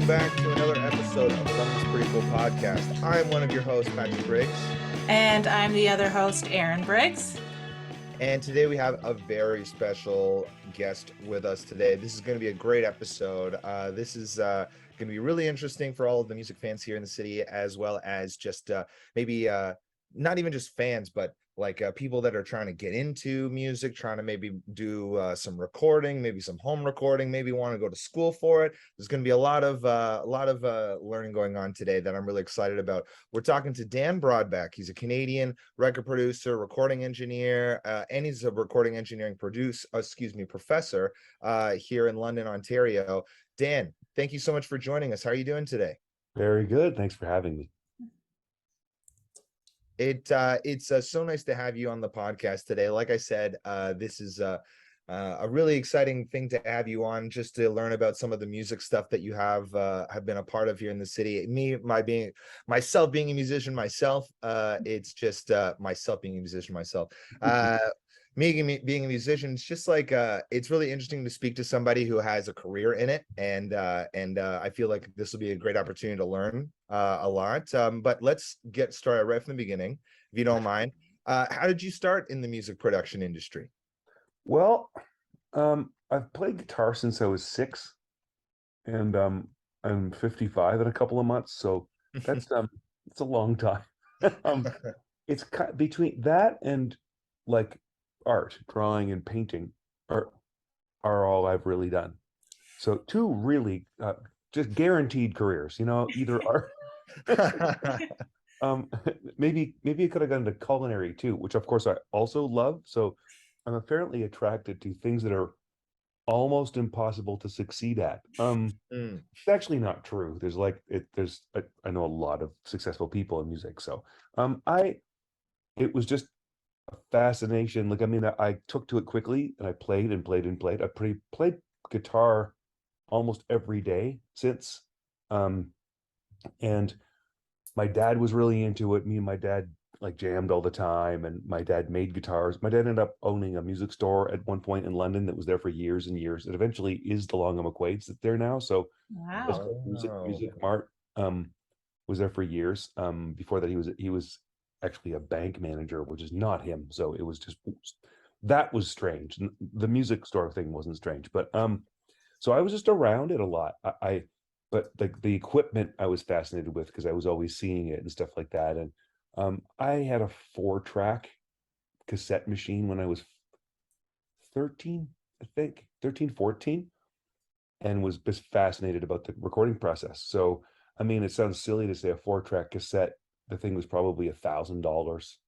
back to another episode of Something's Pretty Cool podcast. I'm one of your hosts, Patrick Briggs. And I'm the other host, Erin Briggs. And today we have a very special guest with us today. This is going to be a great episode. This is going to be really interesting for all of the music fans here in the city, as well as just maybe not even just fans, but like people that are trying to get into music, trying to maybe do some recording, maybe some home recording, maybe want to go to school for it. There's going to be a lot of learning going on today that I'm really excited about. We're talking to Dan Brodbeck. He's a Canadian record producer, recording engineer, and he's a recording engineering professor here in London, Ontario. Dan, thank you so much for joining us. How are you doing today? Very good. Thanks for having me. It's so nice to have you on the podcast today. Like I said, this is a really exciting thing to have you on, just to learn about some of the music stuff that you have been a part of here in the city. Myself being a musician myself, it's just myself being a musician myself. Me being a musician, it's just like it's really interesting to speak to somebody who has a career in it, and I feel like this will be a great opportunity to learn a lot. But let's get started right from the beginning, if you don't mind. How did you start in the music production industry? Well, I've played guitar since I was 6, and I'm 55 in a couple of months, so that's it's a long time. It's between that and like art, drawing and painting are all I've really done. So two really just guaranteed careers, either art. Maybe I could have gone to culinary too, which of course I also love. So I'm apparently attracted to things that are almost impossible to succeed at. It's actually not true. I know a lot of successful people in music, so it was just a fascination. I took to it quickly, and I played and played and played. I played guitar almost every day since, and my dad was really into it. Me and my dad like jammed all the time, and my dad made guitars. My dad ended up owning a music store at one point in London that was there for years and years. It eventually is the Long McQuaid's that's there now. So wow. Music Mart was there for years. Before that, he was actually a bank manager, which is not him. So it was just, that was strange. The music store thing wasn't strange, but so I was just around it a lot. But the equipment I was fascinated with because I was always seeing it and stuff like that. And I had a 4-track cassette machine when I was 13, I think, 13, 14, and was just fascinated about the recording process. So, it sounds silly to say a 4-track cassette. The thing was probably $1,000.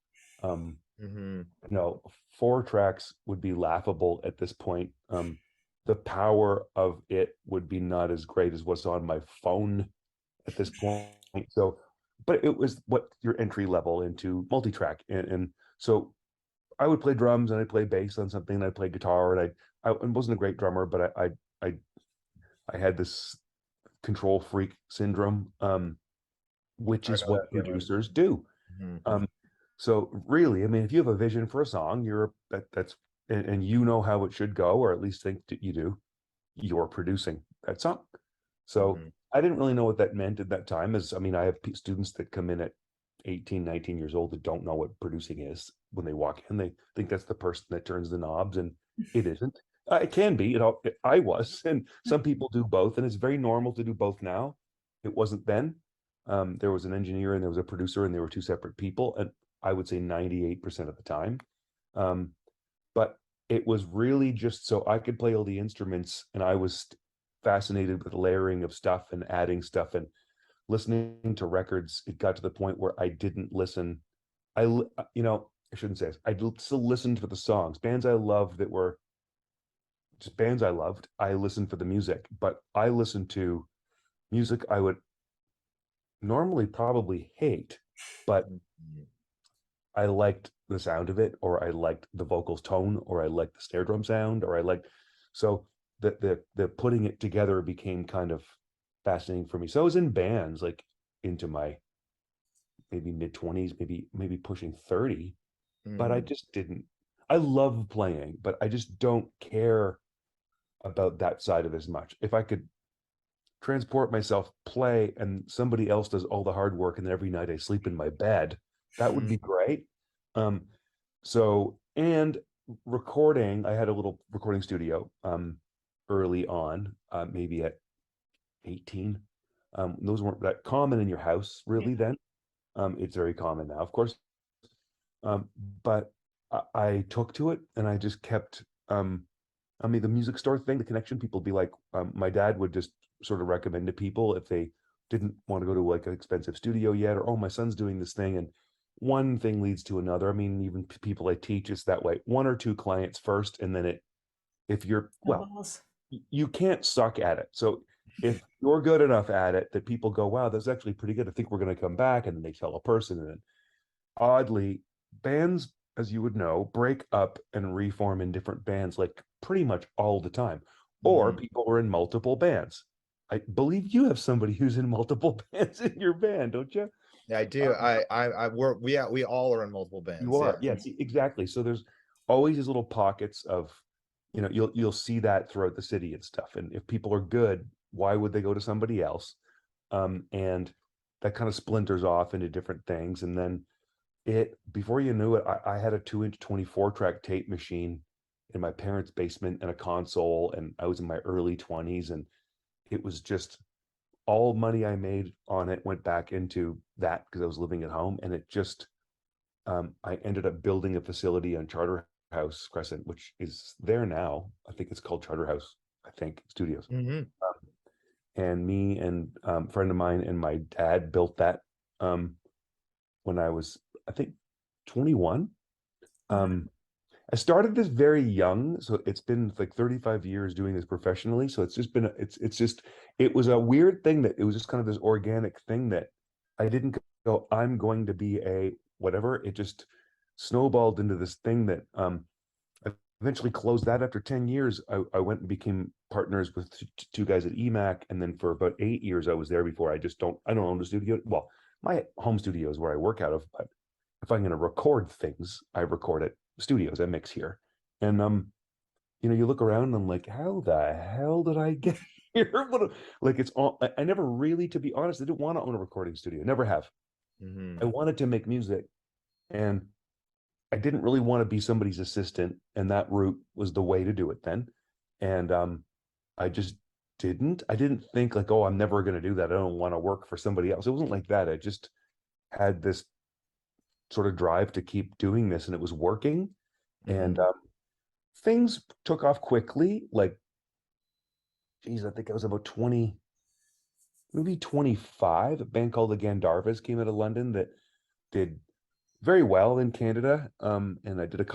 No, 4 tracks would be laughable at this point. The power of it would be not as great as what's on my phone at this point. So, but it was what your entry level into multi-track. And so I would play drums and I'd play bass on something, and I'd play guitar, and I wasn't a great drummer, but I had this control freak syndrome, which is what producers do. So really, if you have a vision for a song, and you know how it should go, or at least think that you do, you're producing that song. So I didn't really know what that meant at that time. I have students that come in at 18, 19 years old that don't know what producing is. When they walk in, they think that's the person that turns the knobs, and it isn't. It can be. I was, and some people do both, and it's very normal to do both now. It wasn't then. There was an engineer and there was a producer, and they were two separate people, and I would say 98% of the time. But it was really just so I could play all the instruments, and I was fascinated with layering of stuff and adding stuff and listening to records. It got to the point where I didn't listen. I shouldn't say this. I still listened for the songs. Bands I loved that were just bands I loved, I listened for the music, but I listened to music I would normally probably hate, but I liked the sound of it, or I liked the vocals tone, or I liked the snare drum sound, so the putting it together became kind of fascinating for me. So I was in bands like into my maybe mid-20s, maybe pushing 30, but I just didn't. I love playing, but I just don't care about that side of it as much. If I could transport myself, play, and somebody else does all the hard work, and then every night I sleep in my bed. That would be great. So, and recording, I had a little recording studio early on, maybe at 18. Those weren't that common in your house really then. It's very common now, of course. But I took to it, and I just kept, I mean, the music store thing, the connection, people be like, my dad would just sort of recommend to people if they didn't want to go to like an expensive studio yet, or, oh, my son's doing this thing. And one thing leads to another. I mean, even people I teach, it's that way. One or two clients first, and then if you're, well, you can't suck at it. So if you're good enough at it that people go, wow, that's actually pretty good, I think we're going to come back, and then they tell a person. And then oddly, bands, as you would know, break up and reform in different bands like pretty much all the time. Or people are in multiple bands. I believe you have somebody who's in multiple bands in your band, don't you? Yeah, I do. We all are in multiple bands. You are, yes, exactly. So there's always these little pockets of, you know, you'll see that throughout the city and stuff. And if people are good, why would they go to somebody else? And that kind of splinters off into different things. And then before you knew it, I had a 2-inch 24-track tape machine in my parents' basement and a console, and I was in my early 20s, and it was just all money I made on it went back into that because I was living at home. And it just, I ended up building a facility on Charterhouse Crescent, which is there now. I think it's called Charterhouse, I think, Studios. And me and a friend of mine and my dad built that when I was, I think, 21. I started this very young, so it's been like 35 years doing this professionally. So it's just been, it was a weird thing that it was just kind of this organic thing that I didn't go, I'm going to be a whatever. It just snowballed into this thing that I eventually closed that after 10 years. I went and became partners with two guys at EMAC. And then for about 8 years, I was there before. I don't own the studio. Well, my home studio is where I work out of, but if I'm going to record things, I record at studios. I mix here. And you know, you look around and I'm like, how the hell did I get here? Like, it's all, I never really, to be honest, I didn't want to own a recording studio. Never have. I wanted to make music, and I didn't really want to be somebody's assistant, and that route was the way to do it then. And I just I didn't think like, oh, I'm never going to do that, I don't want to work for somebody else. It wasn't like that. I just had this sort of drive to keep doing this, and it was working. And things took off quickly. Like, geez, I think I was about 20, maybe 25. A band called the Gandharvas came out of London that did very well in Canada. And I did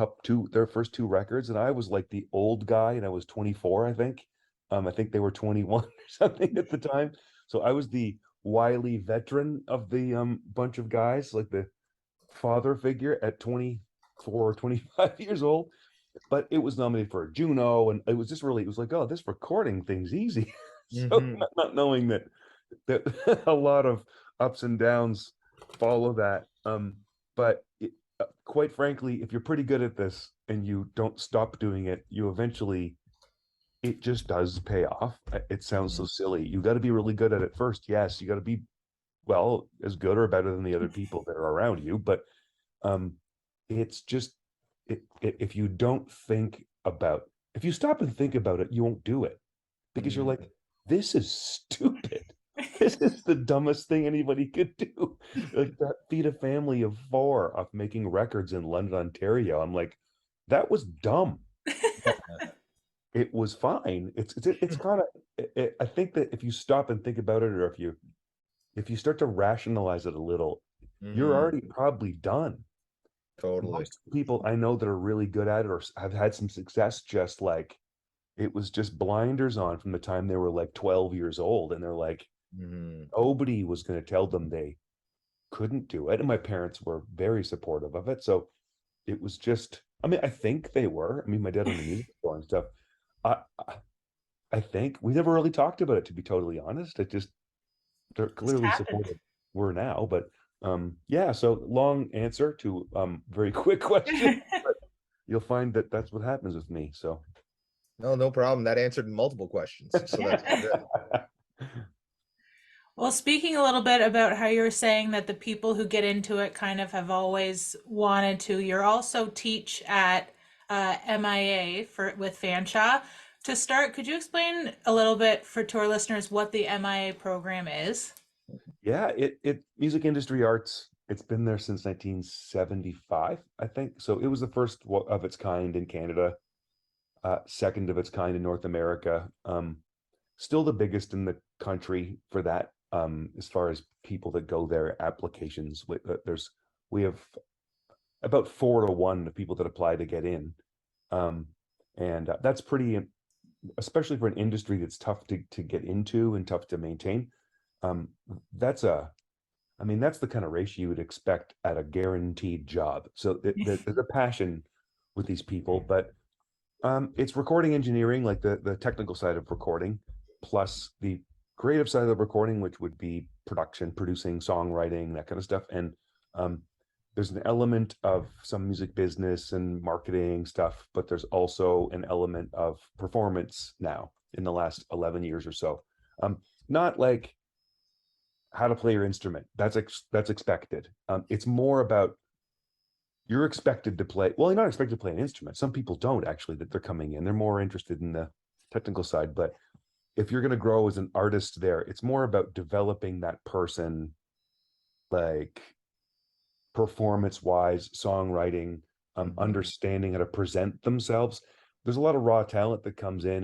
their first two records, and I was like the old guy, and I was 24, I think. I think they were 21 or something at the time. So I was the wily veteran of the bunch of guys, like the father figure at 24 or 25 years old. But it was nominated for a Juno, and it was just really, it was like, oh, this recording thing's easy. So not knowing that a lot of ups and downs follow that. But quite frankly, if you're pretty good at this and you don't stop doing it, you eventually, it just does pay off. It sounds so silly. You got to be really good at it first. Yes, you got to be, well, as good or better than the other people that are around you. But it's just, if you don't think about, if you stop and think about it, you won't do it, because you're like, this is stupid. This is the dumbest thing anybody could do. Like, that feed a family of 4 off making records in London, Ontario. I'm like, that was dumb. It was fine. It's kind of, I think that if you stop and think about it, or if you start to rationalize it a little, you're already probably done. Totally. Most people I know that are really good at it or have had some success, just like, it was just blinders on from the time they were like 12 years old, and they're like, nobody was going to tell them they couldn't do it. And my parents were very supportive of it. So it was just, I mean, I think they were. I mean, my dad on the music store and stuff. I think we never really talked about it, to be totally honest. They're clearly supportive. We're now, but yeah. So long answer to very quick question. But you'll find that that's what happens with me. So no problem. That answered multiple questions. So that's good. Well, speaking a little bit about how you were saying that the people who get into it kind of have always wanted to, you're also teach at MIA for with Fanshawe. To start, could you explain a little bit for to our listeners what the MIA program is? Yeah, it music industry arts. It's been there since 1975, I think. So it was the first of its kind in Canada, second of its kind in North America. Still the biggest in the country for that. As far as people that go there, applications. We have about 4 to 1 of people that apply to get in, and that's pretty, especially for an industry that's tough to get into and tough to maintain. Um, that's a I mean, that's the kind of ratio you would expect at a guaranteed job. So there's a passion with these people, but it's recording engineering, like the technical side of recording, plus the creative side of the recording, which would be production, producing, songwriting, that kind of stuff. And um, there's an element of some music business and marketing stuff, but there's also an element of performance now in the last 11 years or so. Not like how to play your instrument. That's expected. It's more about you're expected to play. Well, you're not expected to play an instrument. Some people don't actually that they're coming in. They're more interested in the technical side. But if you're going to grow as an artist there, it's more about developing that person, like performance wise, songwriting, understanding how to present themselves. There's a lot of raw talent that comes in,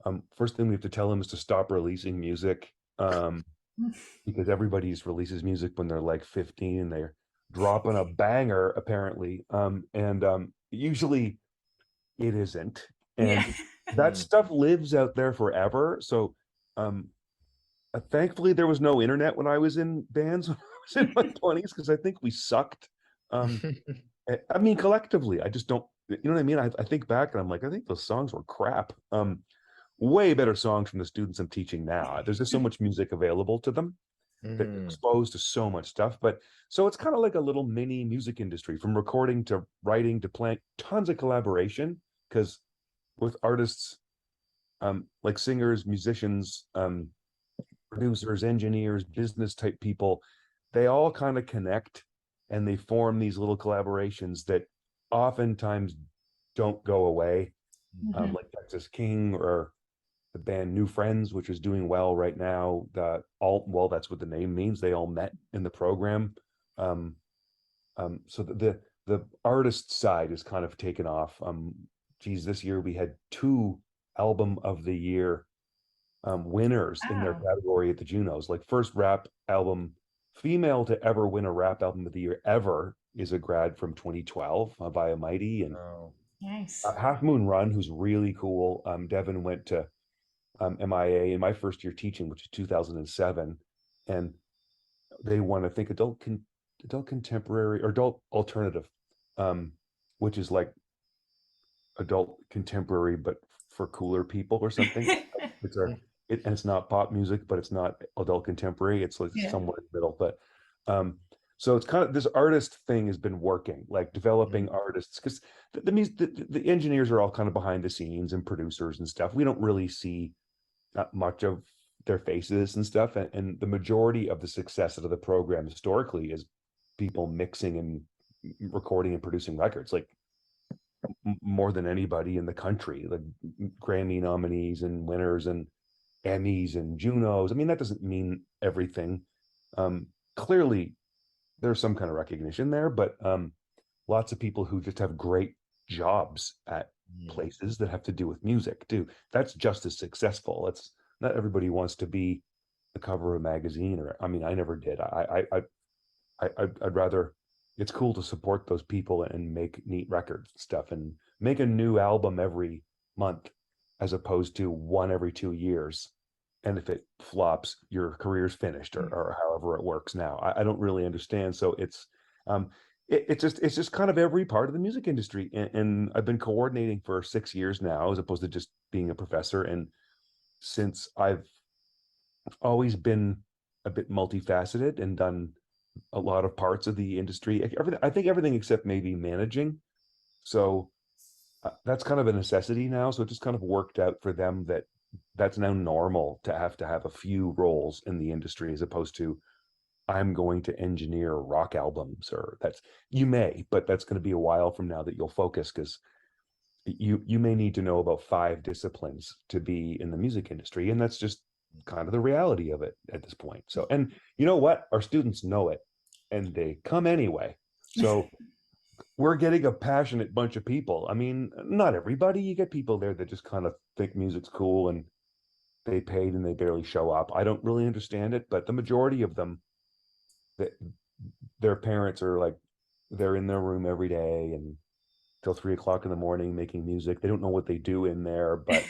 and first thing we have to tell them is to stop releasing music. Because everybody's releases music when they're like 15 and they're dropping a banger apparently, and usually it isn't, Yeah. and that stuff lives out there forever. So um thankfully there was no internet when I was in bands when I was in my 20s, because I think we sucked. um I mean, collectively, I just don't, you know what I mean? I think back and I'm like, I think those songs were crap. Way better songs from the students I'm teaching now. There's just so much music available to them that they're Mhm. exposed to so much stuff. But so it's kind of like a little mini music industry, from recording to writing to playing, tons of collaboration. Because with artists, like singers, musicians, producers, engineers, business type people, they all kind of connect and they form these little collaborations that oftentimes don't go away. Mhm. Like Texas King, or the band New Friends, which is doing well right now. Well, that's what the name means. They all met in the program. Um, so the artist side is kind of taken off. Geez, this year we had 2 album of the year winners in their Wow. category at the Junos. Like, first rap album female to ever win a rap album of the year ever is a grad from 2012 via Mighty, and Oh. Nice. Half Moon Run, who's really cool. Devin went to MIA in my first year teaching, which is 2007, and they won, I think, adult contemporary or adult alternative, um, which is like adult contemporary but for cooler people or something. It's a and it's not pop music, but it's not adult contemporary. It's like Yeah. somewhere in the middle. But um, so it's kind of, this artist thing has been working, like developing Mhm. artists, because the engineers are all kind of behind the scenes and producers and stuff. We don't really see not much of their faces and stuff. And the majority of the success of the program historically is people mixing and recording and producing records, like more than anybody in the country, like Grammy nominees and winners and Emmys and Junos. I mean, that doesn't mean everything. Clearly, there's some kind of recognition there, but lots of people who just have great jobs at Mhm. places that have to do with music too. That's just as successful. It's not everybody wants to be the cover of a magazine, or I mean, I never did. I'd rather, it's cool to support those people and make neat records and stuff, and make a new album every month as opposed to one every 2 years. And if it flops, your career's finished, or however it works now. I don't really understand. So um, it's just kind of every part of the music industry. And I've been coordinating for 6 years now, as opposed to just being a professor. And since I've always been a bit multifaceted and done a lot of parts of the industry, everything, I think everything except maybe managing. So that's kind of a necessity now. So it just kind of worked out for them that that's now normal to have a few roles in the industry, as opposed to I'm going to engineer rock albums, or that's, you may, but that's going to be a while from now that you'll focus, because you may need to know about 5 disciplines to be in the music industry, and that's just kind of the reality of it at this point. So, and you know what, our students know it, and they come anyway. So we're getting a passionate bunch of people. I mean, not everybody, you get people there that just kind of think music's cool and they paid and they barely show up. I don't really understand it, but the majority of them, that their parents are like, they're in their room every day and till 3 o'clock in the morning making music. They don't know what they do in there, but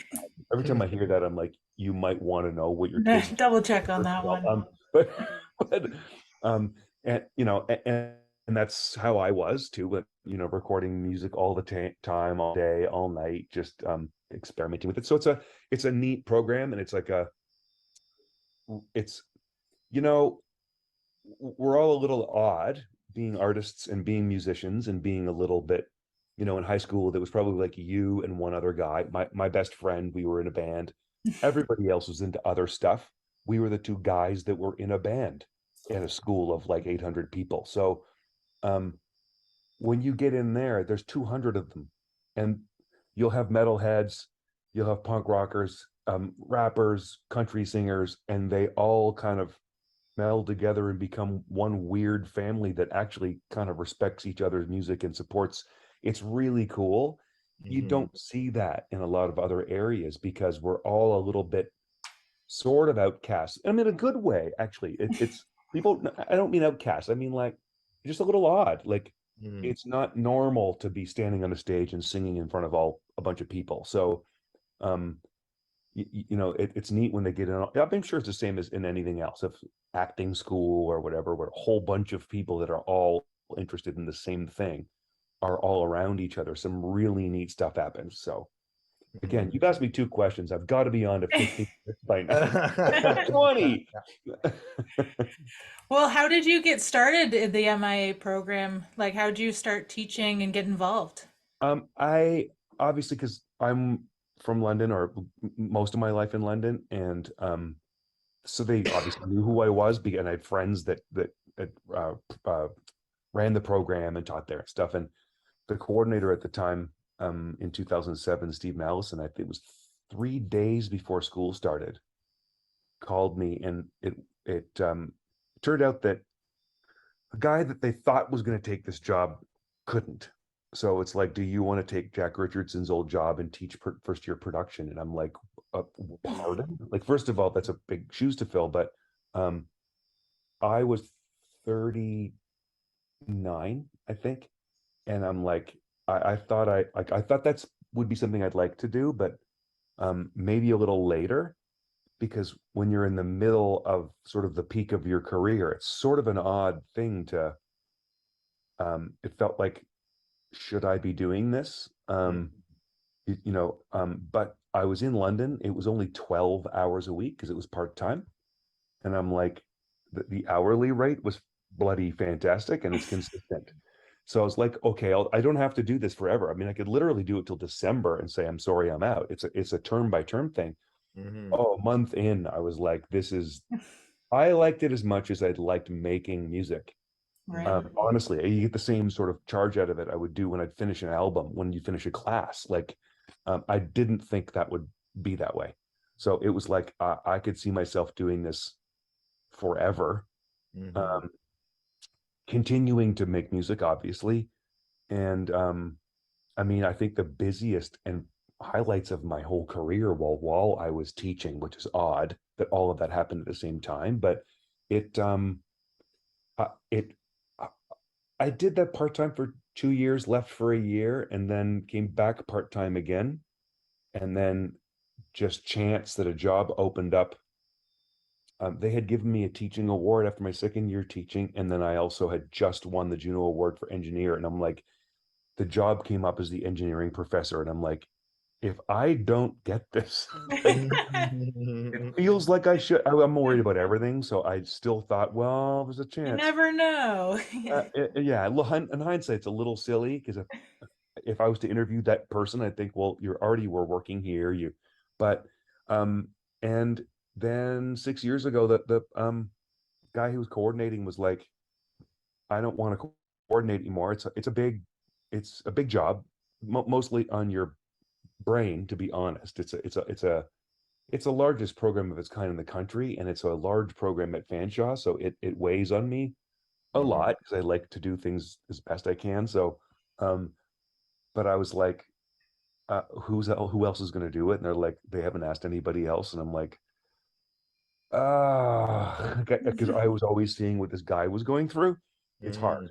every time I hear that, I'm like, you might want to know what your kids Double check on do. that one. But but and you know, and that's how I was too. But you know, recording music all the time, all day, all night, just experimenting with it. So it's a neat program, and it's like it's, you know, we're all a little odd being artists and being musicians and being a little bit, you know, in high school, there was probably like you and one other guy, my best friend, we were in a band. Everybody else was into other stuff. We were the 2 guys that were in a band at a school of like 800 people. So um, when you get in there, there's 200 of them, and you'll have metalheads, you'll have punk rockers, rappers, country singers, and they all kind of meld together and become one weird family that actually kind of respects each other's music and supports. It's really cool. You don't see that in a lot of other areas, because we're all a little bit sort of outcast. I mean, in a good way, actually. It's people, I don't mean outcast, I mean like just a little odd. Like, it's not normal to be standing on a stage and singing in front of a bunch of people. So um you know, it's neat when they get in. I'm sure it's the same as in anything else, if acting school or whatever, where a whole bunch of people that are all interested in the same thing are all around each other, some really neat stuff happens. So again, you've asked me 2 questions, I've got to be on to 15 by now. 20. Well, how did you get started in the MIA program? Like, how did you start teaching and get involved? I obviously, because I'm from London, or most of my life in London, and so they obviously knew who I was, and I had friends that uh, uh, ran the program and taught there and stuff. And the coordinator at the time, in 2007, Steve Mallison, I think it was 3 days before school started, called me, and it turned out that a guy that they thought was going to take this job couldn't. So it's like, do you want to take Jack Richardson's old job and teach first year production? And I'm like, pardon? Like, first of all, that's a big shoes to fill. But um, I was 39, I think, and I'm like, I thought I thought that's would be something I'd like to do, but maybe a little later, because when you're in the middle of sort of the peak of your career, it's sort of an odd thing to. It felt like, should I be doing this? You know, but I was in London. It was only 12 hours a week because it was part-time. And I'm like, the hourly rate was bloody fantastic, and it's consistent. So I was like, okay, I don't have to do this forever. I mean, I could literally do it till December and say, I'm sorry, I'm out. It's a term by term thing. Oh, a month in, I was like, I liked it as much as I'd liked making music. Right. Honestly, you get the same sort of charge out of it I would do when I'd finish an album, when you finish a class. Like, I didn't think that would be that way. So it was like, I could see myself doing this forever, continuing to make music, obviously. And I mean, I think the busiest and highlights of my whole career while I was teaching, which is odd that all of that happened at the same time, but it it I did that part-time for 2 years, left for a year, and then came back part-time again. And then just chance that a job opened up. They had given me a teaching award after my second year teaching, and then I also had just won the Juno Award for engineer. And I'm like, the job came up as the engineering professor, and I'm like, if I don't get this, it feels like I should. I'm worried about everything, so I still thought, well, there's a You chance. never know. Yeah, in hindsight, it's a little silly, because if I was to interview that person, I think, well, you already were working here, but And then 6 years ago, the guy who was coordinating was like, I don't want to coordinate anymore. It's a big job, mostly on your brain, to be honest. It's the largest program of its kind in the country, and it's a large program at Fanshawe, so it weighs on me a Mhm. lot because I like to do things as best I can. So, um, but I was like, who else is going to do it? And they're like, they haven't asked anybody else, and I'm like, because I was always seeing what this guy was going through. It's hard.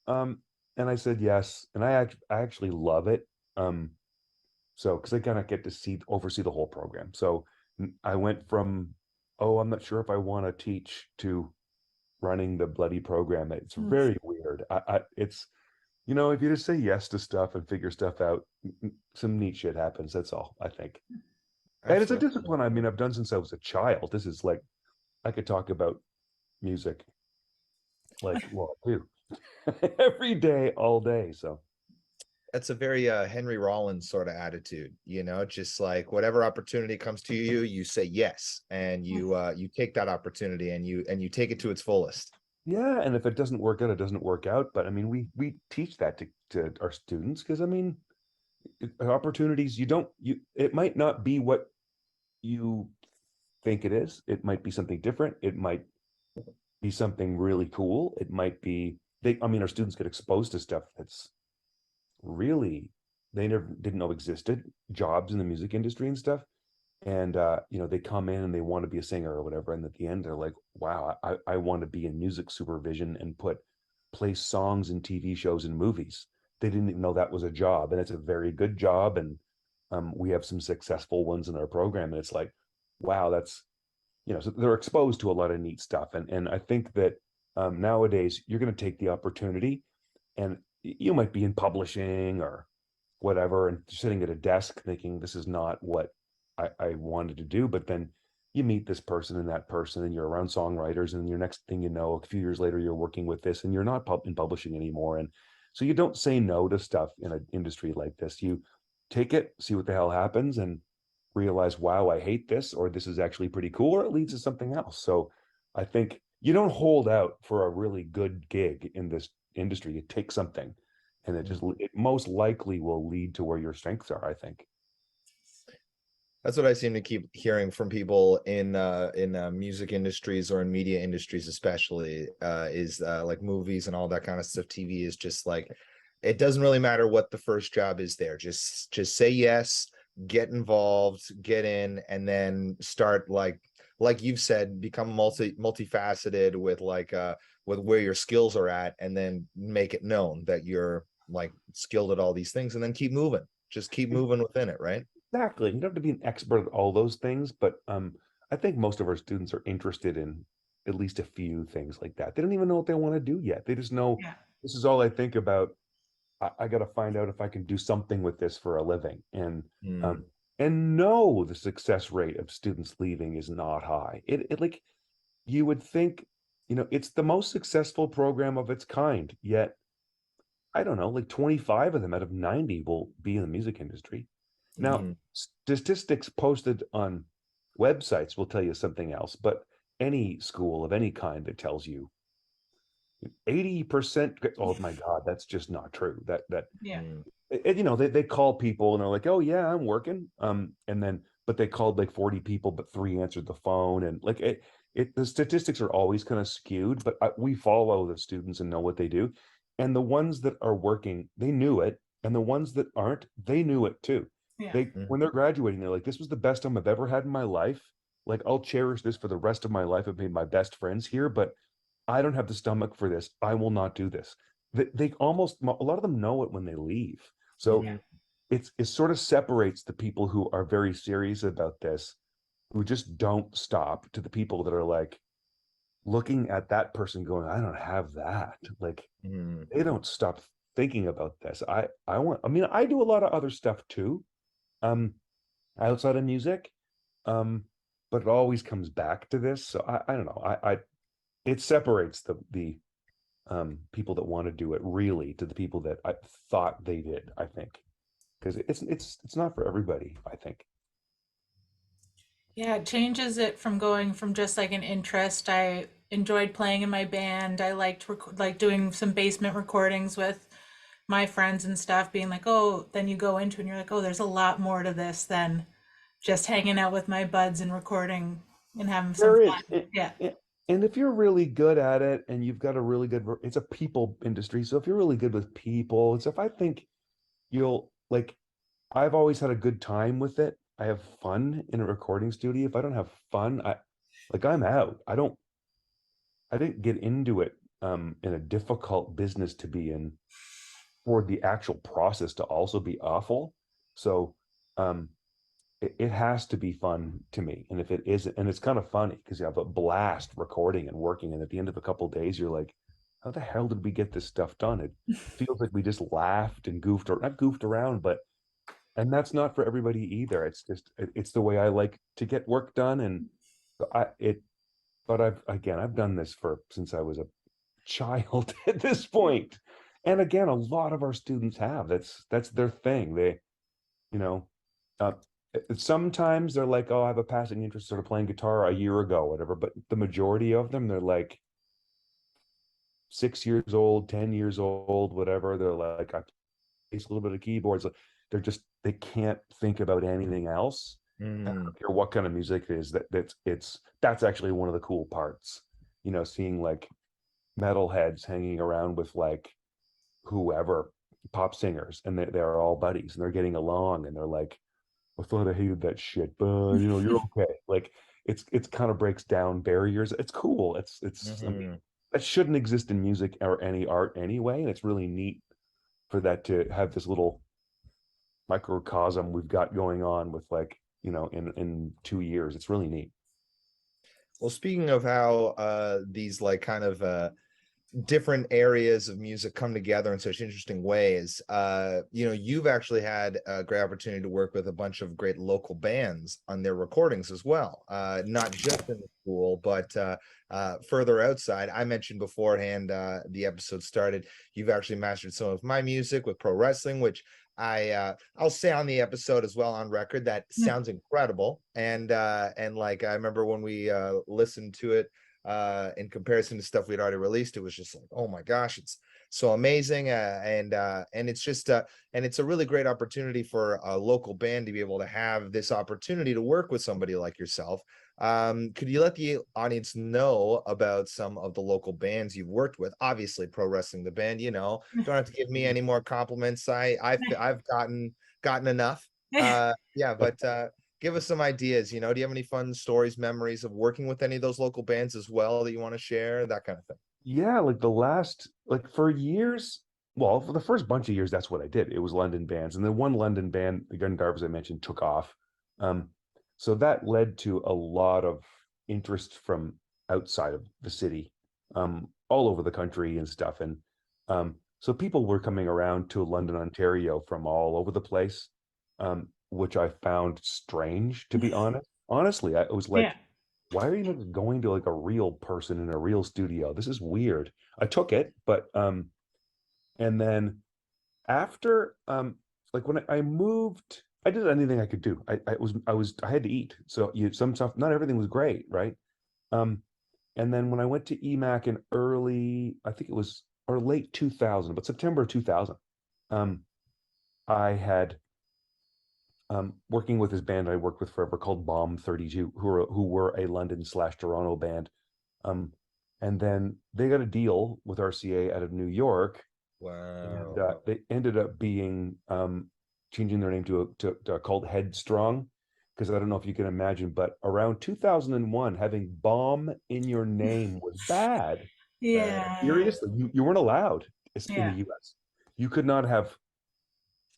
Mm. Um, and I said yes, and I actually love it. Um, so because I kind of get to oversee the whole program. So I went from, oh, I'm not sure if I want to teach, to running the bloody program. It's very weird. It's, if you just say yes to stuff and figure stuff out, some neat shit happens. That's all, I think. And it's a Absolutely. discipline, I mean, I've done since I was a child. This is like, I could talk about music like, well, too, every day, all day. So That's a very Henry Rollins sort of attitude, just like whatever opportunity comes to you, you say yes, and you take that opportunity and you take it to its fullest. yeah, and if it doesn't work out, it doesn't work out. But I mean, we teach that to our students, because I mean, opportunities, it might not be what you think it is. It might be something different. It might be something really cool. It might be I mean, our students get exposed to stuff that's really, they never didn't know existed, jobs in the music industry and stuff. And they come in and they want to be a singer or whatever, and at the end they're like, wow, I want to be in music supervision and play songs in TV shows and movies. They didn't even know that was a job, and it's a very good job. And we have some successful ones in our program, and it's like, wow, that's, so they're exposed to a lot of neat stuff. And I think that nowadays you're going to take the opportunity, and you might be in publishing or whatever, and sitting at a desk thinking, this is not what I wanted to do. But then you meet this person and that person, and you're around songwriters, and your next thing you know, a few years later, you're working with this, and you're not in publishing anymore. And so you don't say no to stuff in an industry like this. You take it, see what the hell happens, and realize, wow, I hate this, or this is actually pretty cool, or it leads to something else. So I think you don't hold out for a really good gig in this industry. You take something, and it most likely will lead to where your strengths are, I think. That's what I seem to keep hearing from people in music industries or in media industries, especially, is like movies and all that kind of stuff. TV is just like, it doesn't really matter what the first job is there. Just say yes, get involved, get in, and then start like you've said, become multifaceted with where your skills are at, and then make it known that you're like skilled at all these things, and then keep moving. Just keep moving within it, right? Exactly. You don't have to be an expert at all those things, but I think most of our students are interested in at least a few things like that. They don't even know what they want to do yet. They just know, Yeah. this is all I think about. I got to find out if I can do something with this for a living. Mm. And no, the success rate of students leaving is not high. It like, you would think, it's the most successful program of its kind, yet I don't know, like 25 of them out of 90 will be in the music industry. Now, Mhm. statistics posted on websites will tell you something else, but any school of any kind that tells you 80%, oh my God, that's just not true. Yeah. Mm. They call people and they're like, oh yeah, I'm working. And then, but they called like 40 people, but 3 answered the phone. And like the statistics are always kind of skewed, but we follow the students and know what they do. And the ones that are working, they knew it. And the ones that aren't, they knew it too. Yeah. When they're graduating, they're like, this was the best time I've ever had in my life. Like, I'll cherish this for the rest of my life. I've made my best friends here, but I don't have the stomach for this. I will not do this. They almost, a lot of them know it when they leave. So Mhm. it sort of separates the people who are very serious about this, who just don't stop, to the people that are like looking at that person going, I don't have that. Like, Mhm. they don't stop thinking about this. I mean, I do a lot of other stuff too, outside of music. But it always comes back to this. So I don't know. It separates the people that want to do it really to the people that I thought they did, I think. Because it's not for everybody, I think. Yeah, it changes it from going from just like an interest. I enjoyed playing in my band. I liked like doing some basement recordings with my friends and stuff, being like, oh, then you go into it and you're like, oh, there's a lot more to this than just hanging out with my buds and recording and having some There is. fun. Yeah. And if you're really good at it and you've got a really good, it's a people industry. So if you're really good with people and stuff, I think you'll like, I've always had a good time with it. I have fun in a recording studio. If I don't have fun, I'm out. I didn't get into it in a difficult business to be in for the actual process to also be awful. So um it has to be fun to me. And if it isn't, and it's kind of funny because you have a blast recording and working, and at the end of a couple of days, you're like, how the hell did we get this stuff done? It feels like we just laughed and goofed, or not goofed around, but and that's not for everybody either. It's just it's the way I like to get work done. And I it but I've done this for since I was a child at this point. And again, a lot of our students have. That's their thing. They, you know, uh, sometimes they're like, oh, I have a passing interest sort of playing guitar a year ago, whatever. But the majority of them, they're like 6 years old, 10 years old, whatever. They're like, I play a little bit of keyboards. They're just, they can't think about anything else. I Mm. don't care what kind of music it is. That's actually one of the cool parts, seeing like metalheads hanging around with like whoever pop singers, and they're all buddies and they're getting along, and they're like, I thought I hated that shit, but you're okay. Like it's kind of breaks down barriers. It's cool. I mean, Hmm. that shouldn't exist in music or any art anyway. And it's really neat for that to have this little microcosm we've got going on with like, in 2 years. It's really neat. Well, speaking of how these like kind of different areas of music come together in such interesting ways. You've actually had a great opportunity to work with a bunch of great local bands on their recordings as well, not just in the school, but further outside. I mentioned beforehand, the episode started, you've actually mastered some of my music with pro wrestling, which I'll say on the episode as well on record that sounds incredible. And like I remember when we listened to it in comparison to stuff we'd already released, it was just like, oh my gosh, it's so amazing. And it's just and it's a really great opportunity for a local band to be able to have this opportunity to work with somebody like yourself. Could you let the audience know about some of the local bands you've worked with? Obviously, Pro Wrestling the Band, don't have to give me any more compliments. I've gotten enough. Yeah, but give us some ideas. Do you have any fun stories, memories of working with any of those local bands as well that you want to share? That kind of thing. Yeah, like the last, like for years, well, for the first bunch of years, that's what I did. It was London bands. And then one London band, the Garbs I mentioned, took off. Um, so that led to a lot of interest from outside of the city, all over the country and stuff. And so people were coming around to London, Ontario from all over the place, which I found strange, to be honest. Honestly, I was Yeah. like, why are you not going to like a real person in a real studio? This is weird. I took it, but and then after like when I moved, I did anything I could do. I had to eat. So some stuff, not everything was great, right? Um, and then when I went to EMAC in early, I think it was or late 2000, but September 2000, um, I had working with this band I worked with forever called Bomb 32, who were a London slash Toronto band. Um, and then they got a deal with RCA out of New York, and Wow. they ended up being changing their name to called Headstrong, because I don't know if you can imagine, but around 2001, having bomb in your name was bad. Yeah. Seriously, you weren't allowed in the Yeah. US. You could not have.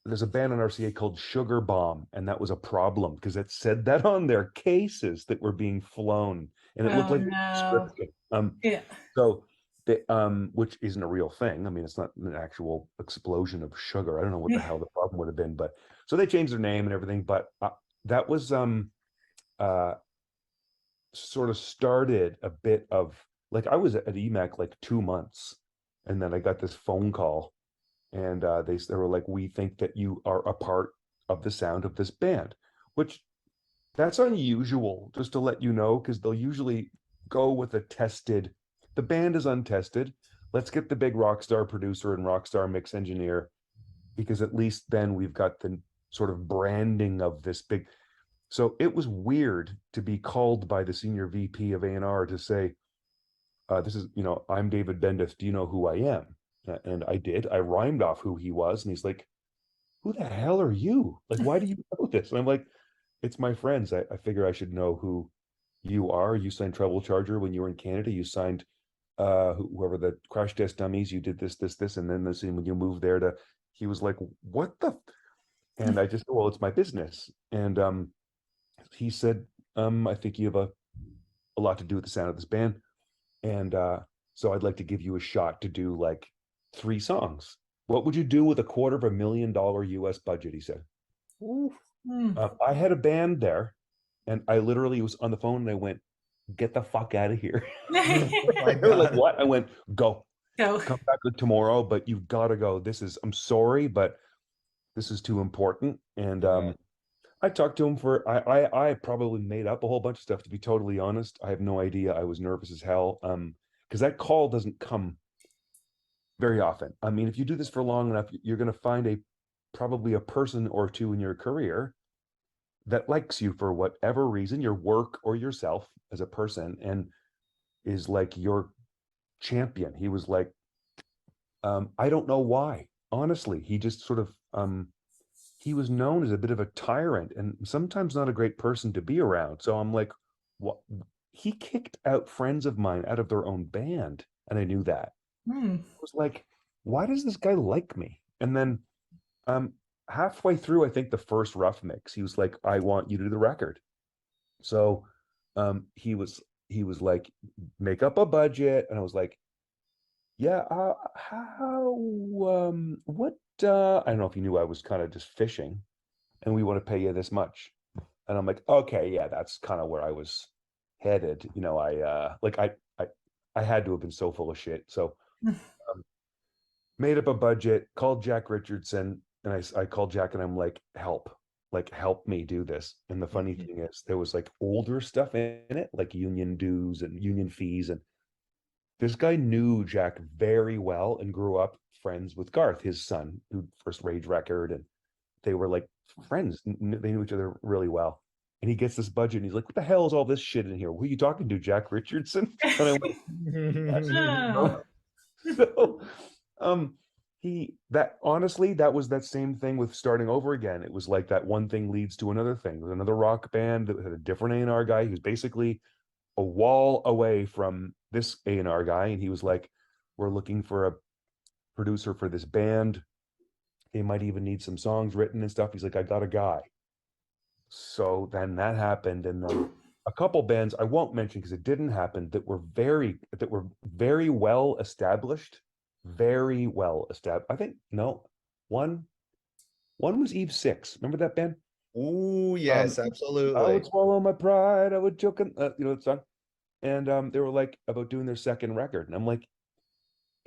There's a band on RCA called Sugar Bomb, and that was a problem because it said that on their cases that were being flown, and it looked Oh like a no. description. Yeah. So which isn't a real thing. I mean, it's not an actual explosion of sugar. I don't know what the hell the problem would have been, but so they changed their name and everything. But that was uh sort of started a bit of like I was at EMAC like 2 months, and then I got this phone call, and they were like, "We think that you are a part of the sound of this band," which That's unusual, just to let you know, because they'll usually go with a tested. The band is untested. Let's get the big rock star producer and rock star mix engineer, because at least then we've got the sort of branding of this big. So it was weird to be called by the senior VP of A&R to say, this is, I'm David Bendith. Do you know who I am? And I did. I rhymed off who he was. And he's like, who the hell are you? Like, why do you know this? And I'm like, it's my friends. I figure I should know who you are. You signed Treble Charger when you were in Canada. You signed whoever the Crash Test Dummies. You did this, and then this. And when you moved there to, he was like, what the? And I just, well, it's my business. And he said, I think you have a lot to do with the sound of this band. And so I'd like to give you a shot to do like 3 songs. What would you do with $250,000 US budget? He said. Ooh. I had a band there, and I literally was on the phone and I went, get the fuck out of here. My They were like, God. what? I went, go, Go. come back tomorrow, but you've got to go. I'm sorry, but this is too important. And I talked to him for, I probably made up a whole bunch of stuff, to be totally honest. I have no idea. I was nervous as hell. Because that call doesn't come very often. I mean, if you do this for long enough, you're going to find probably a person or two in your career that likes you for whatever reason, your work or yourself as a person, and is like your champion. He was like, I don't know why. Honestly, he just sort of he was known as a bit of a tyrant and sometimes not a great person to be around. So I'm like, what? He kicked out friends of mine out of their own band, and I knew that. Hmm. I was like, why does this guy like me? And then halfway through, I think the first rough mix, he was like, I want you to do the record. So he was like, make up a budget. And I was like, yeah, how what I don't know if he knew I was kind of just fishing, and we want to pay you this much. And I'm like, okay, yeah, that's kind of where I was headed. I had to have been so full of shit. So made up a budget, called Jack Richardson, and I called Jack and I'm like, help me do this. And the funny thing is, there was like older stuff in it, like union dues and union fees. And this guy knew Jack very well and grew up friends with Garth, his son, who first Rage record. And they were like friends. They knew each other really well. And he gets this budget and he's like, what the hell is all this shit in here? Who are you talking to, Jack Richardson? And I went, yes. Oh. So that honestly, that was that same thing with starting over again. It was like that one thing leads to another thing. There's another rock band that had a different A&R guy who's basically a wall away from this A&R guy, and he was like, we're looking for a producer for this band. They might even need some songs written and stuff. He's like, I got a guy. So then that happened, and then a couple bands I won't mention because it didn't happen that were very well established, very well established. I think no, one was Eve 6. Remember that band? Ooh, yes, I absolutely. would swallow my pride. I would choke on, the song. And they were like about doing their second record, and I'm like,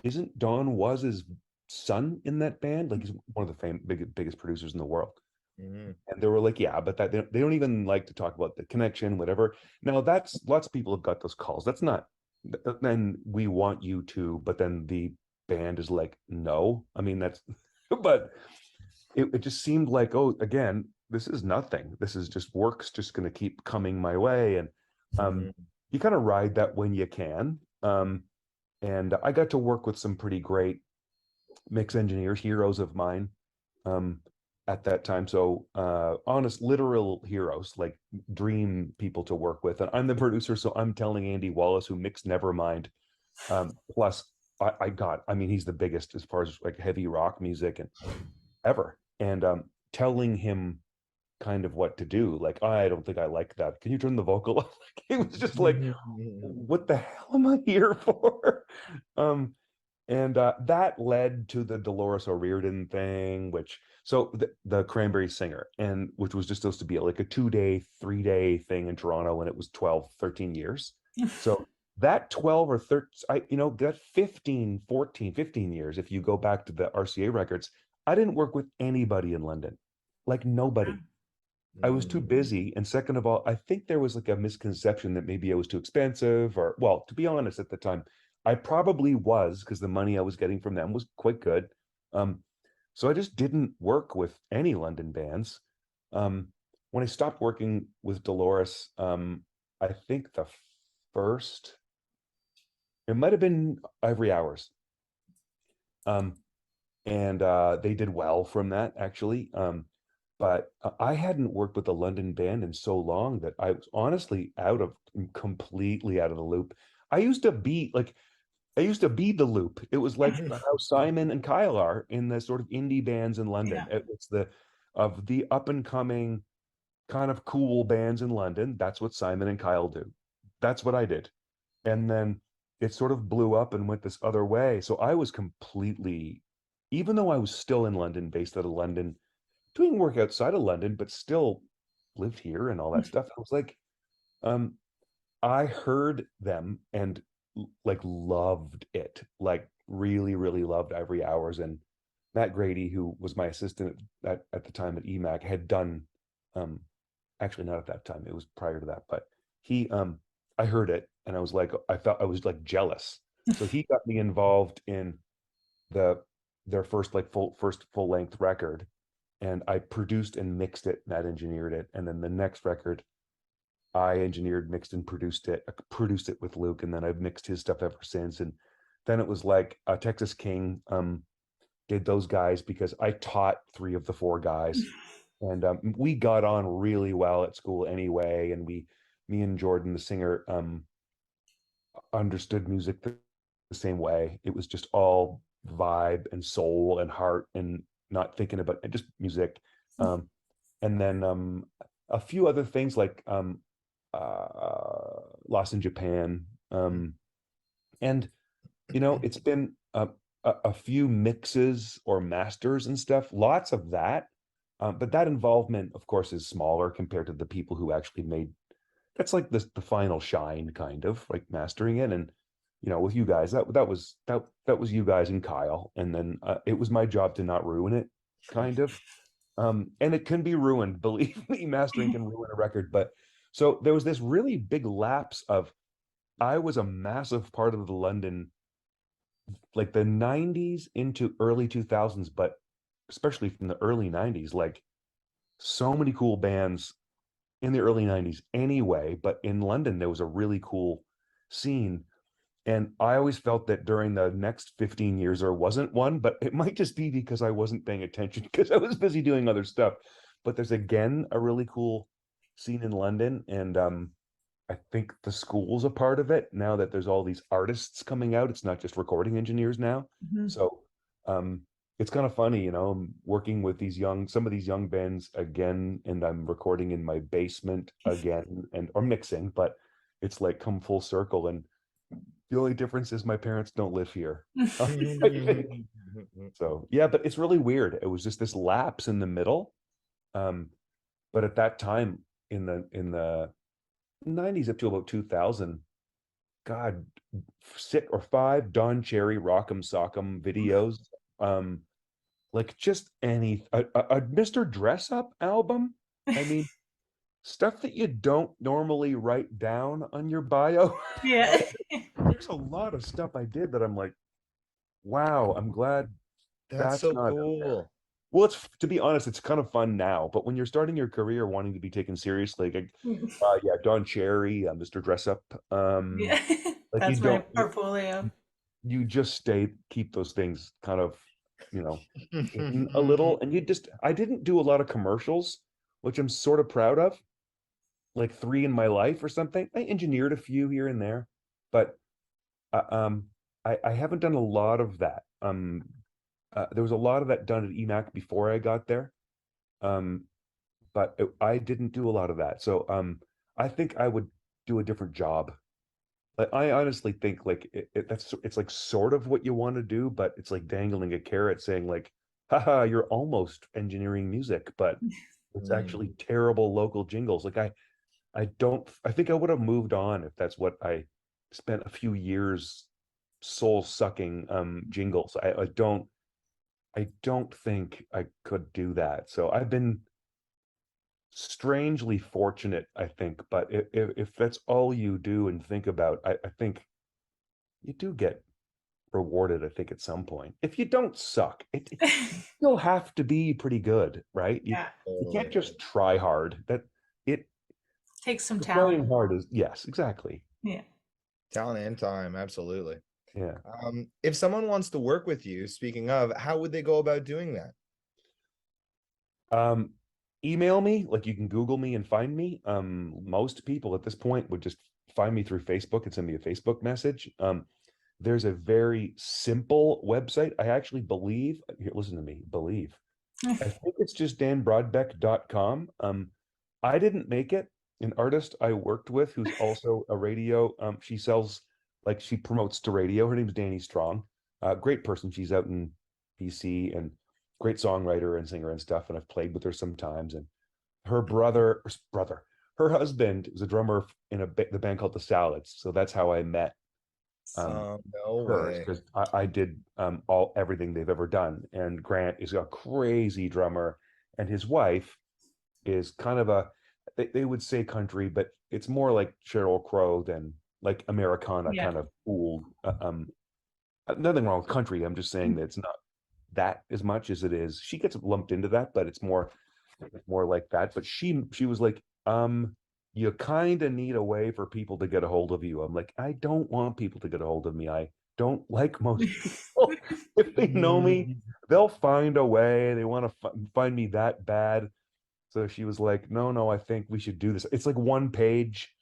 isn't Don Waz's son in that band? Like he's one of the biggest producers in the world. Mhm. And they were like, yeah, but that they don't even like to talk about the connection, whatever. Now that's lots of people have got those calls. That's not, then we want you to, but then the band is like, no. I mean, that's, but it just seemed like, oh, again, this is nothing. This is just work's just going to keep coming my way. And Mhm. you kind of ride that when you can. And I got to work with some pretty great mix engineers, heroes of mine. At that time. So honest, literal heroes, like dream people to work with. And I'm the producer, so I'm telling Andy Wallace, who mixed Nevermind. Plus, I mean, he's the biggest as far as like heavy rock music and ever. And telling him kind of what to do. Like, I don't think I like that. Can you turn the vocal up? It was just like, what the hell am I here for? And that led to the Dolores O'Riordan thing, which so the Cranberries singer, and which was just supposed to be like a 2-day, 3-day thing in Toronto, and it was 12, 13 years. So that 12 or 13, that 15, 14, 15 years, if you go back to the RCA records, I didn't work with anybody in London, like nobody. I was too busy. And second of all, I think there was like a misconception that maybe I was too expensive, or, well, to be honest, at the time, I probably was, because the money I was getting from them was quite good. Um, so I just didn't work with any London bands. When I stopped working with Dolores, I think the first, it might have been Ivory Hours. Um, and they did well from that, actually. But I hadn't worked with a London band in so long that I was honestly completely out of the loop. I used to be like, I used to be the loop. It was like how Simon and Kyle are in the sort of indie bands in London. Yeah. It's the of the up and coming kind of cool bands in London. That's what Simon and Kyle do. That's what I did. And then it sort of blew up and went this other way. So I was completely, even though I was still in London, based out of London, doing work outside of London, but still lived here and all that stuff. I was like, um, I heard them and like loved it, like really, really loved Ivory Hours. And Matt Grady, who was my assistant at the time at EMAC, had done, um, actually not at that time, it was prior to that, but he, I heard it and I was like, I felt I was like jealous. So he got me involved in the their first full length record, and I produced and mixed it. Matt engineered it, and then the next record I engineered, mixed, and produced it. I produced it with Luke, and then I've mixed his stuff ever since. And then it was like Texas King did those guys because I taught three of the four guys, and we got on really well at school anyway. And me and Jordan, the singer, understood music the same way. It was just all vibe and soul and heart, and not thinking about just music. Um, and then a few other things like Lost in Japan. And it's been a few mixes or masters and stuff, lots of that. But that involvement, of course, is smaller compared to the people who actually made, that's like the final shine, kind of like mastering it. And with you guys, that was you guys and Kyle, and then it was my job to not ruin it, kind of. And it can be ruined, believe me, mastering can ruin a record. But so there was this really big lapse of, I was a massive part of the London, like the 90s into early 2000s, but especially from the early 90s, like so many cool bands in the early 90s anyway. But in London, there was a really cool scene. And I always felt that during the next 15 years, there wasn't one, but it might just be because I wasn't paying attention because I was busy doing other stuff. But there's again a really cool scene in London. And I think the school's a part of it now that there's all these artists coming out. It's not just recording engineers now. Mhm. So um, it's kind of funny, I'm working with some of these young bands again, and I'm recording in my basement again, or mixing, but it's like come full circle. And the only difference is my parents don't live here. I think. So yeah, but it's really weird. It was just this lapse in the middle. Um, but at that time, in the 90s up to about 2000, God, 6 or 5 Don Cherry Rock'em Sock'em videos. Like just a Mr. Dress Up album. I mean, stuff that you don't normally write down on your bio. Yeah. There's a lot of stuff I did that I'm like, wow, I'm glad That's that's so not out there. cool. Well, it's, to be honest, it's kind of fun now, but when you're starting your career wanting to be taken seriously, like, yeah, Don Cherry, Mr. Dress Up, Yeah. like That's my portfolio. you just keep those things kind of, in a little, and I didn't do a lot of commercials, which I'm sort of proud of, like 3 in my life or something. I engineered a few here and there, but uh, um, I haven't done a lot of that. There was a lot of that done at EMAC before I got there. Um, but I didn't do a lot of that. So I think I would do a different job. Like, I honestly think like it's like sort of what you want to do, but it's like dangling a carrot saying like, haha, you're almost engineering music, but it's actually terrible local jingles. Like I think I would have moved on if that's what I spent a few years soul sucking jingles. I don't think I could do that. So I've been strangely fortunate, I think. But if that's all you do and think about, I think you do get rewarded, I think, at some point. If you don't suck, you'll have to be pretty good, right? Yeah, You can't Totally. just try hard. That it takes some trying talent. hard is, yes, exactly. Yeah. Talent and time, absolutely. Yeah. If someone wants to work with you, speaking of, how would they go about doing that? Um, email me, like you can Google me and find me. Most people at this point would just find me through Facebook and send me a Facebook message. There's a very simple website. I actually believe, here, listen to me, believe. I think it's just danbrodbeck.com. I didn't make it. An artist I worked with who's also a radio, she sells, like she promotes to radio. Her name's Danny Strong. Great person. She's out in BC and great songwriter and singer and stuff. And I've played with her sometimes. And her her husband was a drummer in the band called the Salads. So that's how I met No hers, way. because I did everything they've ever done. And Grant is a crazy drummer, and his wife is kind of they would say country, but it's more like Sheryl Crow than like Americana Yeah. kind of cool. Nothing wrong with country. I'm just saying that it's not that as much as it is. She gets lumped into that, but it's more like that. But she was like, you kind of need a way for people to get a hold of you. I'm like, I don't want people to get a hold of me. I don't like most people. If they know me, they'll find a way. They want to find me that bad. So she was like, no, I think we should do this. It's like one page,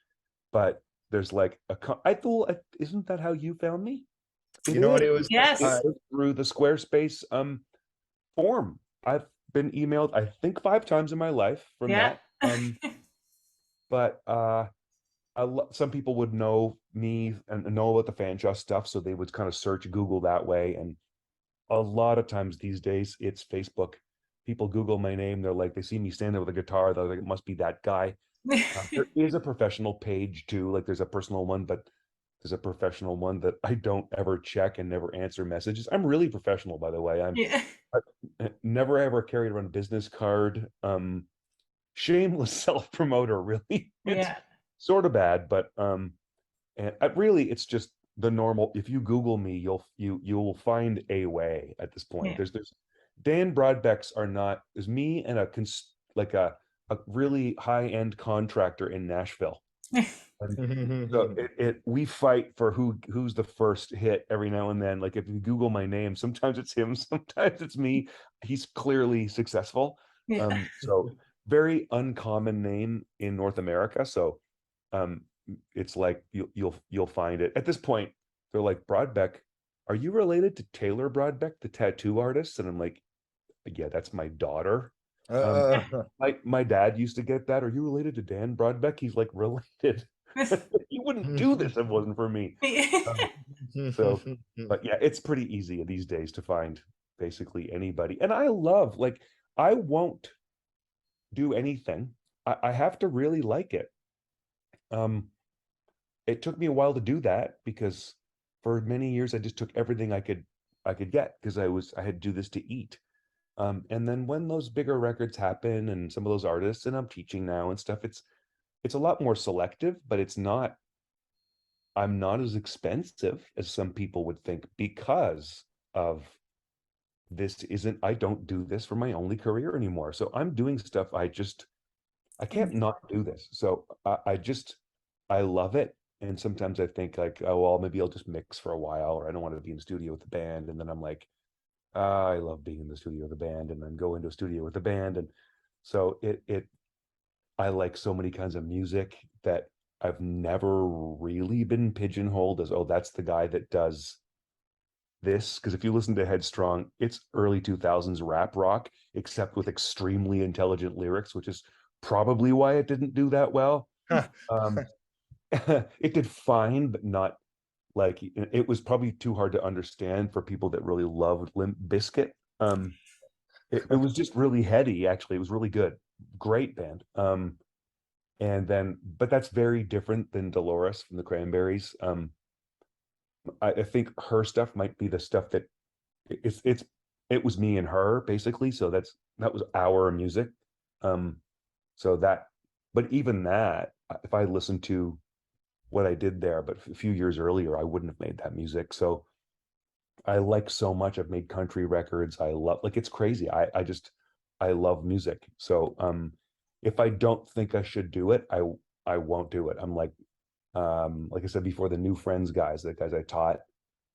but there's like I thought, isn't that how you found me? You know what it was? Yes. Through the Squarespace form. I've been emailed, I think, 5 times in my life from Yeah. that. But some people would know me and know about the Fanshawe stuff, so they would kind of search Google that way. And a lot of times these days, it's Facebook. People Google my name, they're like, they see me standing with a guitar, they're like, it must be that guy. There is a professional page too, like there's a personal one, but there's a professional one that I don't ever check and never answer messages. I'm really professional, by the way. Yeah. I never ever carried around a business card. Shameless self-promoter, really. It's Yeah. sort of bad, but and really it's just the normal. If you Google me, you'll find a way at this point. Yeah. There's Dan Brodbecks are not, there's me and like a really high-end contractor in Nashville. And so we fight for who's the first hit every now and then. Like if you Google my name, sometimes it's him, sometimes it's me. He's clearly successful. Yeah. So very uncommon name in North America. So it's like you'll find it. At this point, they're like, Brodbeck, are you related to Taylor Brodbeck, the tattoo artist? And I'm like, yeah, that's my daughter. My dad used to get that. Are you related to Dan Brodbeck? He's like, related. You wouldn't do this if it wasn't for me. So, but yeah, it's pretty easy these days to find basically anybody. And I love, like, I won't do anything. I have to really like it. It took me a while to do that because for many years I just took everything I could get because I had to do this to eat. And then when those bigger records happen and some of those artists, and I'm teaching now and stuff, it's a lot more selective, but I'm not as expensive as some people would think because of I don't do this for my only career anymore. So I'm doing stuff I can't not do this. So I love it. And sometimes I think like, oh, well, maybe I'll just mix for a while, or I don't want to be in the studio with the band. And then I'm like, I love being in the studio with the band, and then go into a studio with the band. And so I like so many kinds of music that I've never really been pigeonholed as, oh, that's the guy that does this. Because if you listen to Headstrong, it's early 2000s rap rock, except with extremely intelligent lyrics, which is probably why it didn't do that well. It did fine, but not like, it was probably too hard to understand for people that really loved Limp Bizkit. It was just really heady, actually. It was really good. Great band. And then, but that's very different than Dolores from the Cranberries. I think her stuff might be the stuff that it was me and her basically. So that was our music. So that, but even that, if I listened to what I did there, but a few years earlier, I wouldn't have made that music. So I like so much. I've made country records. I love, like, it's crazy. I love music. So if I don't think I should do it, I won't do it. I'm like I said before, the New Friends guys, the guys I taught,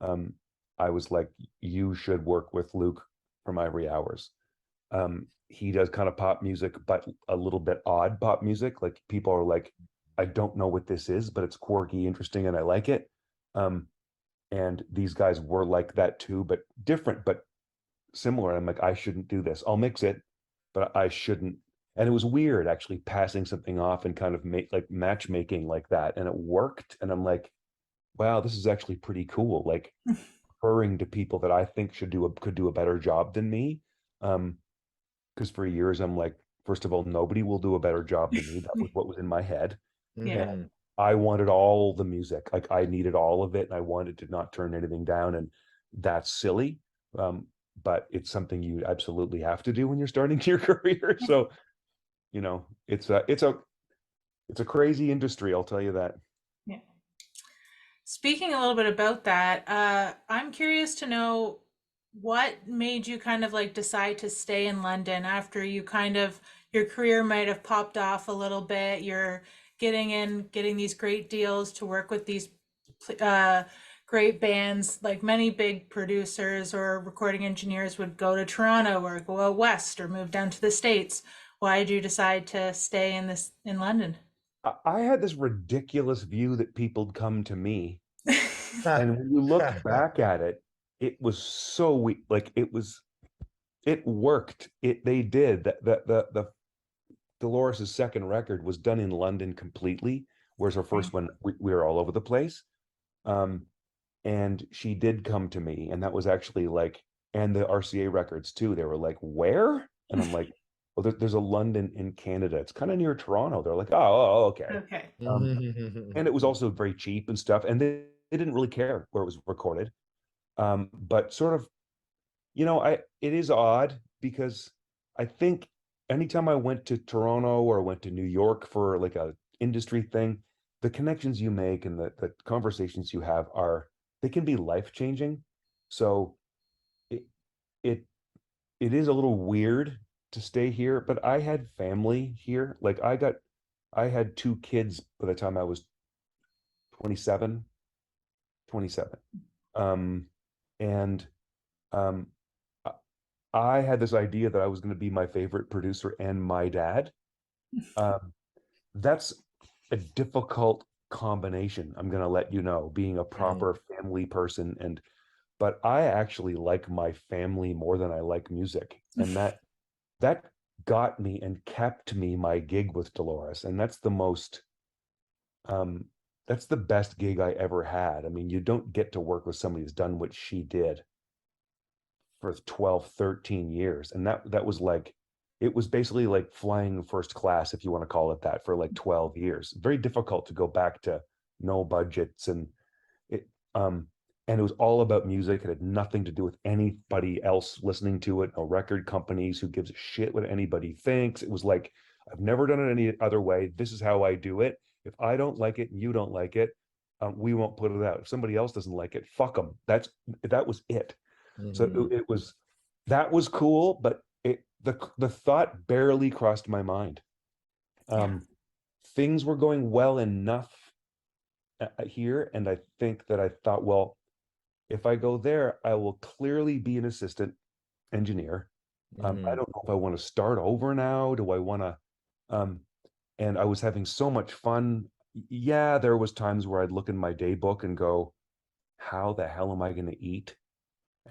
um, I was like, you should work with Luke from Ivory Hours. He does kind of pop music, but a little bit odd pop music. Like people are like, I don't know what this is, but it's quirky, interesting, and I like it. Um, and these guys were like that too, but different, but similar. I'm like, I shouldn't do this. I'll mix it, but I shouldn't. And it was weird actually passing something off and kind of make like matchmaking like that. And it worked. And I'm like, wow, this is actually pretty cool. Like referring to people that I think could do a better job than me. Because for years I'm like, first of all, nobody will do a better job than me. That was what was in my head. Yeah. And I wanted all the music. Like I needed all of it and I wanted to not turn anything down. And that's silly. But it's something you absolutely have to do when you're starting your career. So, it's a crazy industry, I'll tell you that. Yeah. Speaking a little bit about that, I'm curious to know what made you kind of like decide to stay in London after you kind of your career might have popped off a little bit. You're getting these great deals to work with these uh, great bands. Like many big producers or recording engineers would go to Toronto or go out west or move down to the States. Why did you decide to stay in London? I had this ridiculous view that people'd come to me. And when you look back at it, it was so weak. Like it worked. They did. The Dolores' second record was done in London completely, whereas her first one, we were all over the place. Um, and she did come to me, and that was actually like, and the RCA records too. They were like, "Where?" And I'm like, "Well, there's a London in Canada. It's kind of near Toronto." They're like, "Oh, okay." Okay. And it was also very cheap and stuff, and they didn't really care where it was recorded. But sort of, it is odd because I think anytime I went to Toronto or went to New York for like a industry thing, the connections you make and the conversations you have they can be life changing. So it it it is a little weird to stay here, but I had family here. Like I had two kids by the time I was 27, 27. Um, and um, I had this idea that I was going to be my favorite producer and my dad. Um, that's a difficult combination. I'm going to let you know, being a proper family person, but I actually like my family more than I like music, and that got me and kept me my gig with Dolores, and um, that's the best gig I ever had. I mean, you don't get to work with somebody who's done what she did for 12, 13 years. And that was like, it was basically like flying first class, if you want to call it that, for like 12 years. Very difficult to go back to no budgets it um and it was all about music. It had nothing to do with anybody else listening to it, no record companies, who gives a shit what anybody thinks. It was like, I've never done it any other way. This is how I do it. If I don't like it and you don't like it, we won't put it out. If somebody else doesn't like it, fuck them. That was it. So that was cool, but the thought barely crossed my mind. Yeah. Things were going well enough here, and I think that I thought, well, if I go there, I will clearly be an assistant engineer. I don't know if I want to start over now. Do I want to? Um, and I was having so much fun. Yeah, there was times where I'd look in my day book and go, how the hell am I going to eat?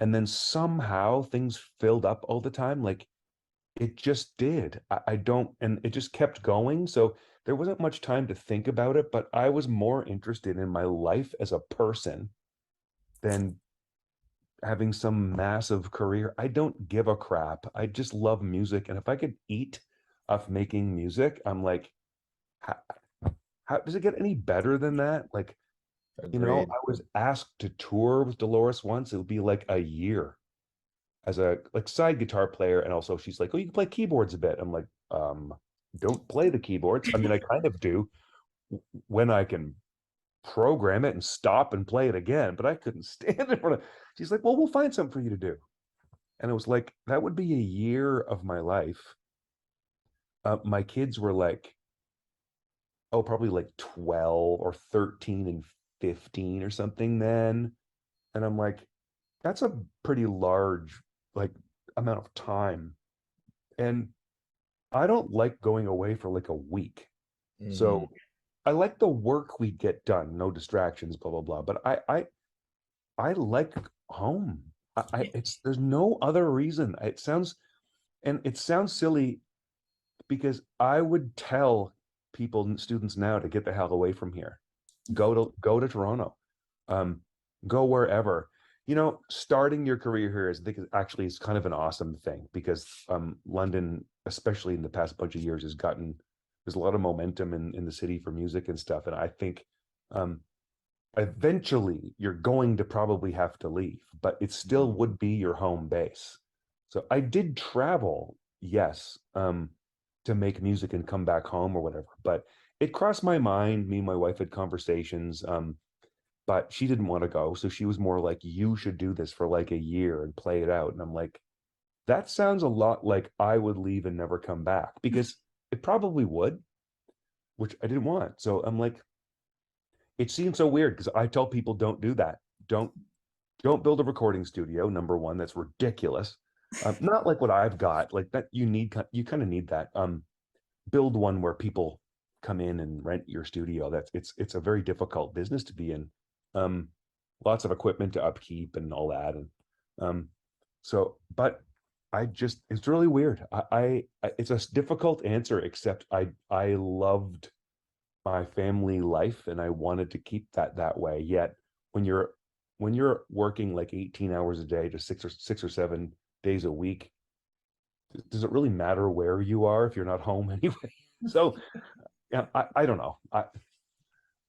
And then somehow things filled up all the time. Like it just did. I don't, and it just kept going. So there wasn't much time to think about it, but I was more interested in my life as a person than having some massive career. I don't give a crap. I just love music. And if I could eat off making music, I'm like, how, how does it get any better than that? Like, Agreed. I was asked to tour with Dolores once. It would be like a year as a like side guitar player. And also she's like, oh, you can play keyboards a bit. I'm like, don't play the keyboards. I mean, I kind of do when I can program it and stop and play it again, but I couldn't stand in front of. She's like, well, we'll find something for you to do. And it was like, that would be a year of my life. My kids were like, oh, probably like 12 or 13 and 15 or something then. And I'm like, that's a pretty large like amount of time. And I don't like going away for like a week. Mhm. So I like the work we get done, no distractions, blah blah blah. But I like home. It's there's no other reason. It sounds silly because I would tell people, students now, to get the hell away from here. Go to Toronto. Um, go wherever. You know, starting your career here is, I think, actually is kind of an awesome thing because London, especially in the past bunch of years, there's a lot of momentum in the city for music and stuff. And I think um, eventually you're going to probably have to leave, but it still would be your home base. So I did travel, yes, to make music and come back home or whatever, but it crossed my mind. Me and my wife had conversations, but she didn't want to go. So she was more like, you should do this for like a year and play it out. And I'm like, that sounds a lot like I would leave and never come back, because it probably would, which I didn't want. So I'm like, it seems so weird because I tell people, don't do that. Don't don't build a recording studio. Number one, that's ridiculous. Not like what I've got. Like that, you kind of need that. Build one where people come in and rent your studio. It's a very difficult business to be in. Um, Lots of equipment to upkeep and all that. And but it's really weird. It's a difficult answer, except I loved my family life and I wanted to keep that way. Yet when you're working like 18 hours a day to 6 or 7 days a week, does it really matter where you are if you're not home anyway? So yeah, I don't know.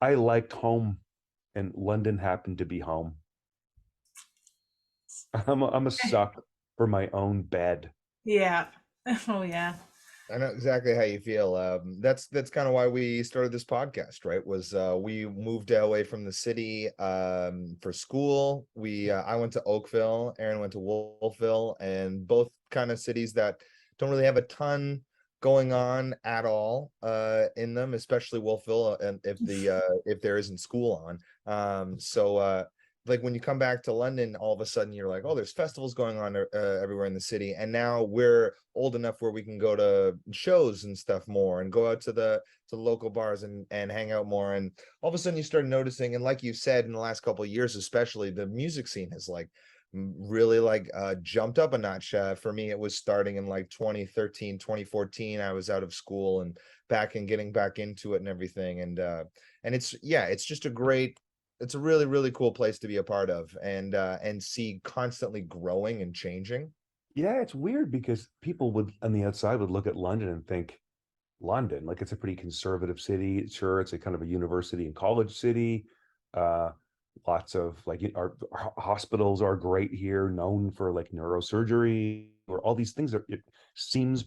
I liked home, and London happened to be home. I'm a suck for my own bed. Yeah. Oh, yeah. I know exactly how you feel. That's kind of why we started this podcast, right? Was we moved away from the city for school. We I went to Oakville, Aaron went to Wolfville, and both kind of cities that don't really have a ton going on at all in them, especially Wolfville, and if there isn't school on. Like when you come back to London, all of a sudden you're like, oh, there's festivals going on everywhere in the city, and now we're old enough where we can go to shows and stuff more, and go out to the local bars and hang out more. And all of a sudden you start noticing, and like you said, in the last couple of years, especially, the music scene has like really like jumped up a notch. For me, it was starting in like 2013, 2014. I was out of school and back and getting back into it and everything. And it's just it's a really, really cool place to be a part of, and see constantly growing and changing. Yeah, it's weird because people would on the outside would look at London and think, London, like it's a pretty conservative city. Sure, it's a kind of a university and college city. Uh, Lots of like our hospitals are great here, known for like neurosurgery or all these things. It seems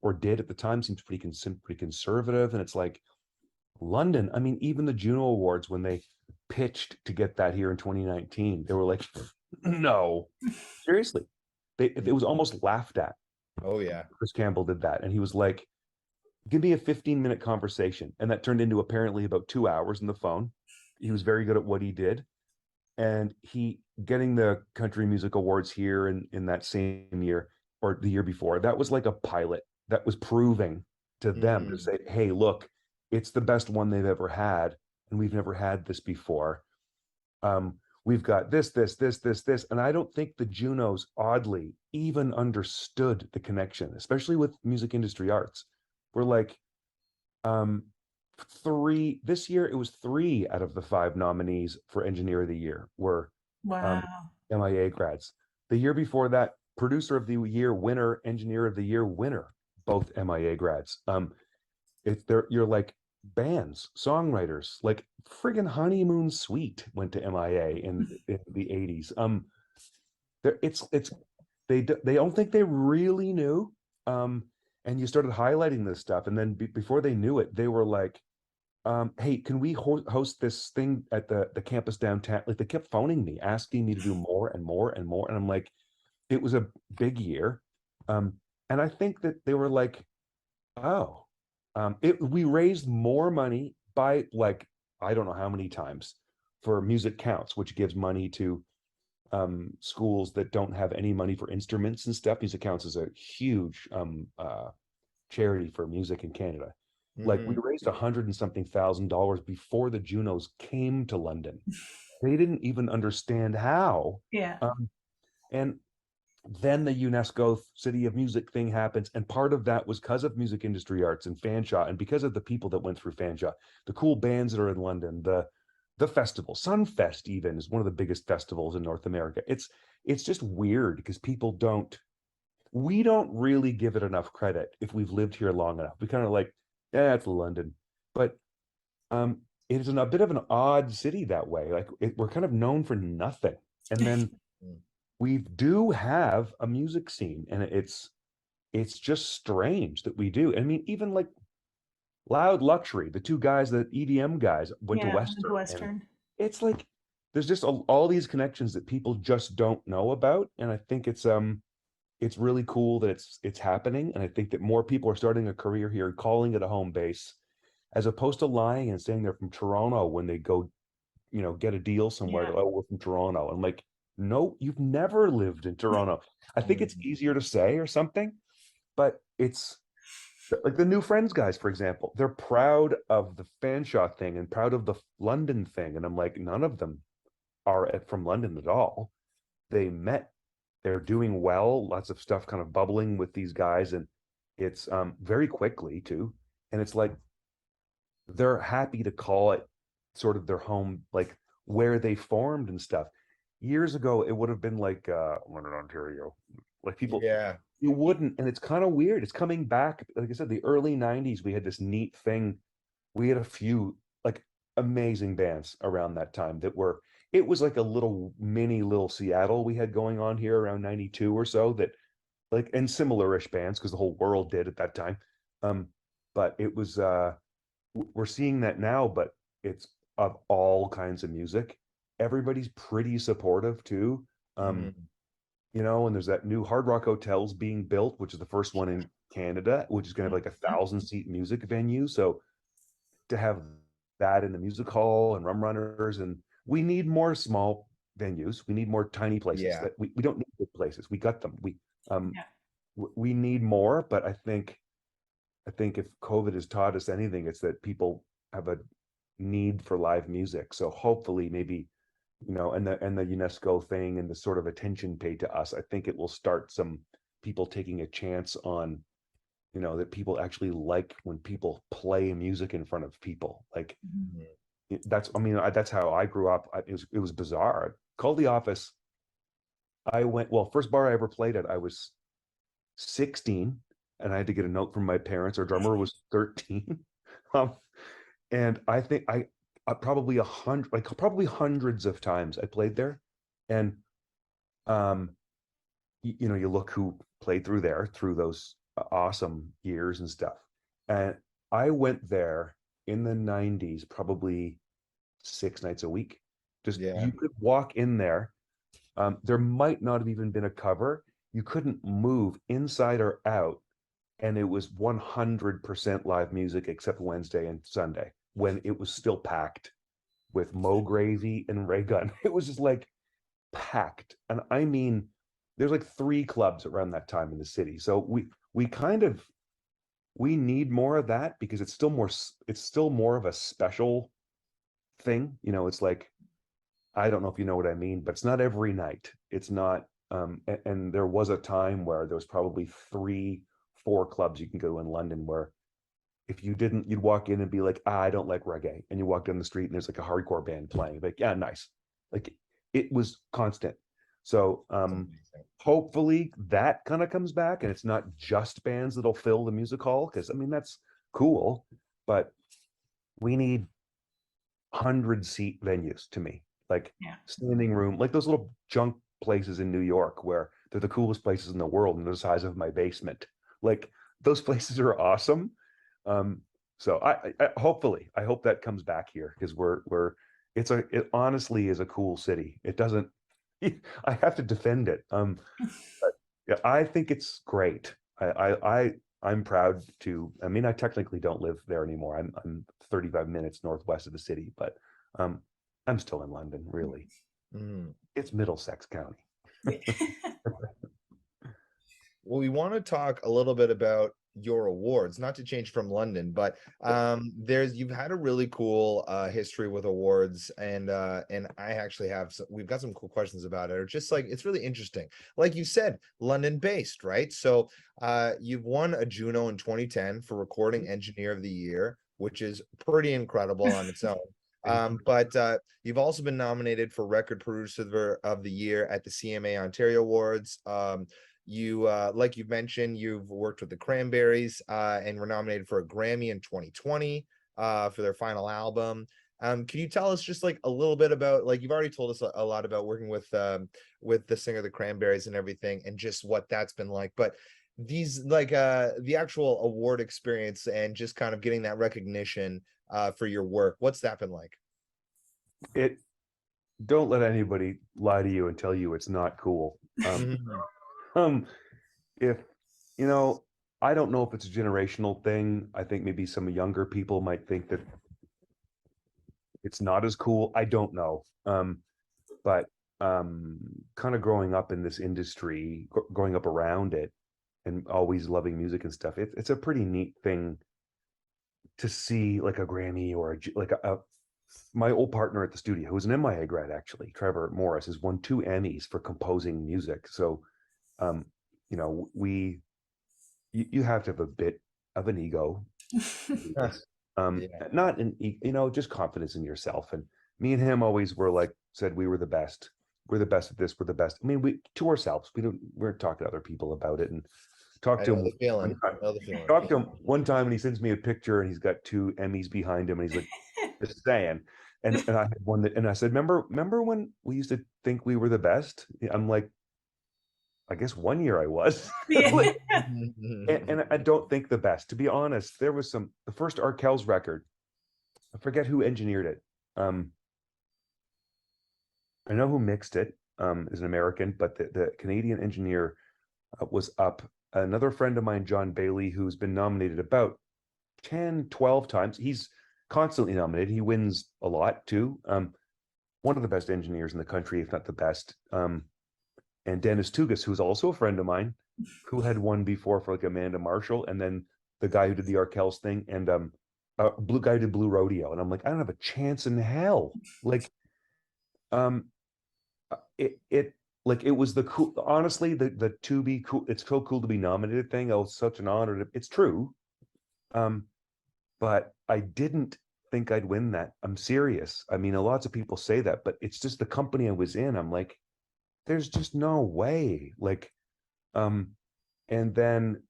or did at the time, seems pretty conservative. And it's like London. I mean, even the Juno Awards, when they pitched to get that here in 2019, they were like, no, seriously. It was almost laughed at. Oh yeah. Chris Campbell did that, and he was like, give me a 15-minute conversation. And that turned into apparently about 2 hours on the phone. He was very good at what he did. And he getting the Country Music Awards here in that same year or the year before, that was like a pilot that was proving to them to say, hey, look, it's the best one they've ever had. And we've never had this before. We've got this. And I don't think the Junos, oddly, even understood the connection, especially with music industry arts. We're like, three this year, it was 3 out of the 5 nominees for Engineer of the Year were Wow. MIA grads. The year before that, Producer of the Year winner, Engineer of the Year winner, both MIA grads. You're like bands, songwriters, like friggin' Honeymoon Suite went to MIA in the 80s. It's they don't think they really knew. and you started highlighting this stuff, and then before they knew it, they were like, hey, can we host this thing at the campus downtown? Like, they kept phoning me, asking me to do more and more and more, and I'm like, it was a big year. And I think that they were like, oh, we raised more money by, like, I don't know how many times, for Music Counts, which gives money to schools that don't have any money for instruments and stuff. Music Counts is a huge charity for music in Canada. Like, we Mhm. raised 100 and something thousand dollars before the Junos came to London. They didn't even understand how. Yeah. And then the UNESCO City of Music thing happens, and part of that was because of Music Industry Arts and Fanshawe, and because of the people that went through Fanshawe, the cool bands that are in London, the festival, Sunfest even is one of the biggest festivals in North America. It's just weird because we don't really give it enough credit if we've lived here long enough. We kind of like, yeah, it's London, but it is a bit of an odd city that way. Like, we're kind of known for nothing, and then we do have a music scene, and it's just strange that we do. I mean, even like Loud Luxury, the two guys, the EDM guys, went to Yeah, with Western, and Western. it's like there's just all these connections that people just don't know about, and I think it's really cool that it's happening, and I think that more people are starting a career here and calling it a home base, as opposed to lying and saying they're from Toronto when they go, get a deal somewhere. Yeah. Oh, we're from Toronto. I'm like, no, you've never lived in Toronto. I think it's Mhm. easier to say or something, but it's like the New Friends guys, for example. They're proud of the Fanshawe thing and proud of the London thing, and I'm like, none of them are from London at all. They met. They're doing well. Lots of stuff kind of bubbling with these guys, and it's very quickly too. And it's like they're happy to call it sort of their home, like where they formed and stuff. Years ago, it would have been like London, Ontario. Like, people, Yeah. you wouldn't, and it's kind of weird. It's coming back. Like I said, the early '90s, we had this neat thing. We had a few like amazing bands around that time that were. It was like a little Seattle we had going on here around '92 or so, that, like, and similar-ish bands because the whole world did at that time. Um, but it was we're seeing that now, but it's of all kinds of music. Everybody's pretty supportive too. Um, Mhm. and there's that new Hard Rock Hotels being built, which is the first one in Canada, which is going to have like 1,000-seat music venue. So to have that in the music hall and Rum Runners, and we need more small venues. We need more tiny places. Yeah. That we don't need big places. We got them. Um Yeah. we need more, but I think if COVID has taught us anything, it's that people have a need for live music. So hopefully, maybe, and the UNESCO thing and the sort of attention paid to us, I think it will start some people taking a chance on, that people actually like when people play music in front of people. Like, Mhm. that's how I grew up. It was bizarre. Called the office. First bar I ever played at, I was 16, and I had to get a note from my parents. Our drummer was 13. Um, and I think probably probably hundreds of times I played there. And um, you look who played through those awesome years and stuff. And I went there in the '90s, probably 6 nights a week. Just, Yeah. you could walk in there. There might not have even been a cover. You couldn't move inside or out, and it was 100% live music except Wednesday and Sunday, when it was still packed with Mo Gravy and Ray Gun. It was just like packed. And I mean, there's like 3 clubs around that time in the city. So we need more of that, because it's still more of a special thing. It's like, I don't know if you know what I mean, but it's not every night. It's not. And there was a time where there was probably 3, 4 clubs you can go in London where, if you didn't, you'd walk in and be like, I don't like reggae. And you walk down the street and there's like a hardcore band playing. Like, yeah, nice. Like, it was constant. So That's amazing. hopefully that kind of comes back, and it's not just bands that'll fill the music hall. Cause I mean, that's cool, but we need 100-seat venues, to me, like Yeah. standing room, like those little junk places in New York where they're the coolest places in the world and they're the size of my basement. Like, those places are awesome. So I hopefully, I hope that comes back here, because it honestly is a cool city. It doesn't, I have to defend it. But yeah, I think it's great. I'm proud to, I mean, I technically don't live there anymore. I'm 35 minutes northwest of the city, but I'm still in London, really. Mm. It's Middlesex County. Well, we want to talk a little bit about your awards, not to change from London, but you've had a really cool history with awards, and I actually have we've got some cool questions about it. Or just like it's really interesting. Like you said, London based, right? So you've won a Juno in 2010 for Recording Engineer of the Year, which is pretty incredible on its own. But you've also been nominated for Record Producer of the Year at the CMA Ontario Awards. You like you've mentioned, you've worked with the Cranberries and were nominated for a Grammy in 2020 for their final album. Can you tell us just like a little bit about, like, you've already told us a lot about working with the singer of the Cranberries and everything, and just what that's been like, but these like the actual award experience and just kind of getting that recognition for your work, what's that been like? It Don't let anybody lie to you and tell you it's not cool. Mhm. If you know, I don't know if it's a generational thing. I think maybe some younger people might think that it's not as cool. I don't know. But kind of growing up in this industry, growing up around it, and always loving music and stuff, it's a pretty neat thing to see, like a Grammy or my old partner at the studio, who's an MIA grad actually, Trevor Morris, has won 2 Emmys for composing music. So, you know, you have to have a bit of an ego to do this. Yeah. Not in, just confidence in yourself. And me and him always were like, said we were the best. We're the best at this. We're the best. I mean, we to ourselves. We're talking to other people about it, and talk I to know him the feeling. one time. I know the feeling. Talk to him one time, and he sends me a picture, and he's got 2 Emmys behind him, and he's like, just saying. And I had one that, and I said, remember when we used to think we were the best? I'm like, I guess one year I was. Yeah. Like, and I don't think the best, to be honest. There was the first Arkells record, I forget who engineered it. I know who mixed it, is an American, but the Canadian engineer was up. Another friend of mine, John Bailey, who's been nominated about 10, 12 times. He's constantly nominated. He wins a lot too. One of the best engineers in the country, if not the best. And Dennis Tugas, who's also a friend of mine, who had won before for like Amanda Marshall, and then the guy who did the Arkells thing, and blue guy did Blue Rodeo, and I'm like, I don't have a chance in hell. Like, um, it like, it was the cool. Honestly, the to be cool. It's so cool to be nominated thing. Oh, such an honor. It's true. But I didn't think I'd win that. I'm serious. I mean, lots of people say that, but it's just the company I was in. I'm like, there's just no way. Like, and then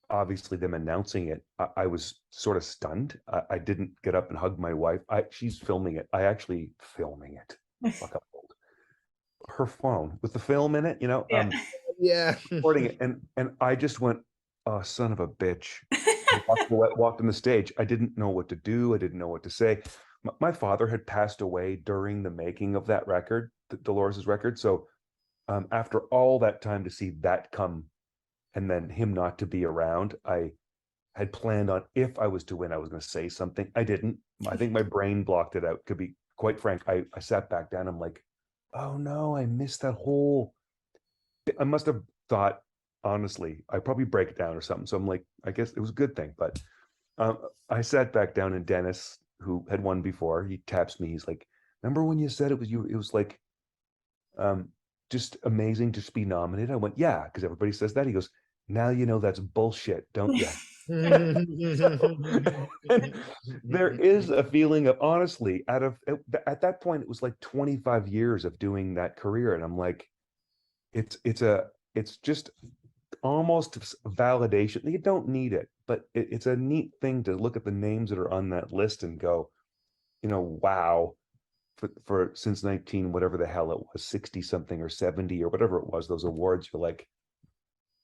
obviously them announcing it, I was sort of stunned. I didn't get up and hug my wife. She's filming it. I actually filming it. Fuck up old. Her phone with the film in it, Yeah. Yeah. recording it, and I just went, oh, son of a bitch. Walked on the stage. I didn't know what to do. I didn't know what to say. My father had passed away during the making of that record, Dolores's record. So after all that time, to see that come and then him not to be around, I had planned on, if I was to win, I was going to say something. I didn't. I think my brain blocked it out. To be quite frank, I sat back down. I'm like, oh no, I missed that whole. I must have thought, honestly, I probably break it down or something. So I'm like, I guess it was a good thing. But I sat back down, and Dennis, who had won before, he taps me. He's like, remember when you said it was you? It was like, just amazing to be nominated. I went, yeah, because everybody says that. He goes, now you know that's bullshit, don't you? There is a feeling of, honestly, at that point, it was like 25 years of doing that career, and I'm like, it's just almost validation. You don't need it, but it's a neat thing to look at the names that are on that list and go, wow, for since 19, whatever the hell it was, 60 something or 70 or whatever it was, those awards, you're like,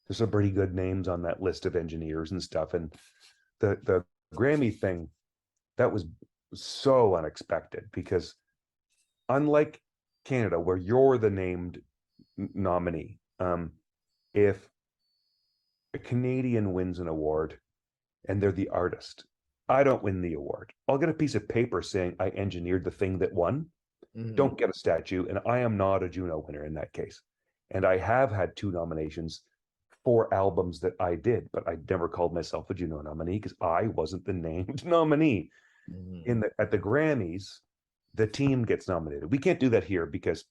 there's some pretty good names on that list of engineers and stuff. And the Grammy thing, that was so unexpected because unlike Canada, where you're the named nominee, if a Canadian wins an award and they're the artist, I don't win the award. I'll get a piece of paper saying I engineered the thing that won. Don't get a statue, and I am not a Juno winner in that case. And I have had 2 nominations for albums that I did, but I never called myself a Juno nominee because I wasn't the named nominee. At the Grammys, the team gets nominated. We can't do that here because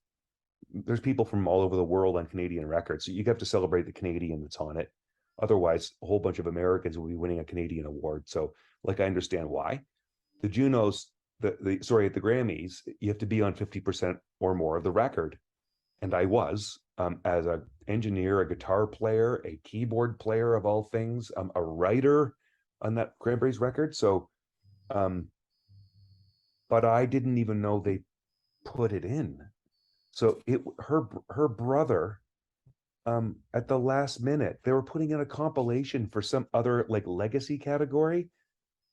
there's people from all over the world on Canadian records. So you have to celebrate the Canadian that's on it. Otherwise, a whole bunch of Americans will be winning a Canadian award. So, like, I understand why. The Junos, at the Grammys, you have to be on 50% or more of the record. And I was, as an engineer, a guitar player, a keyboard player of all things, a writer on that Cranberries record. So, but I didn't even know they put it in. So her brother, at the last minute, they were putting in a compilation for some other like legacy category,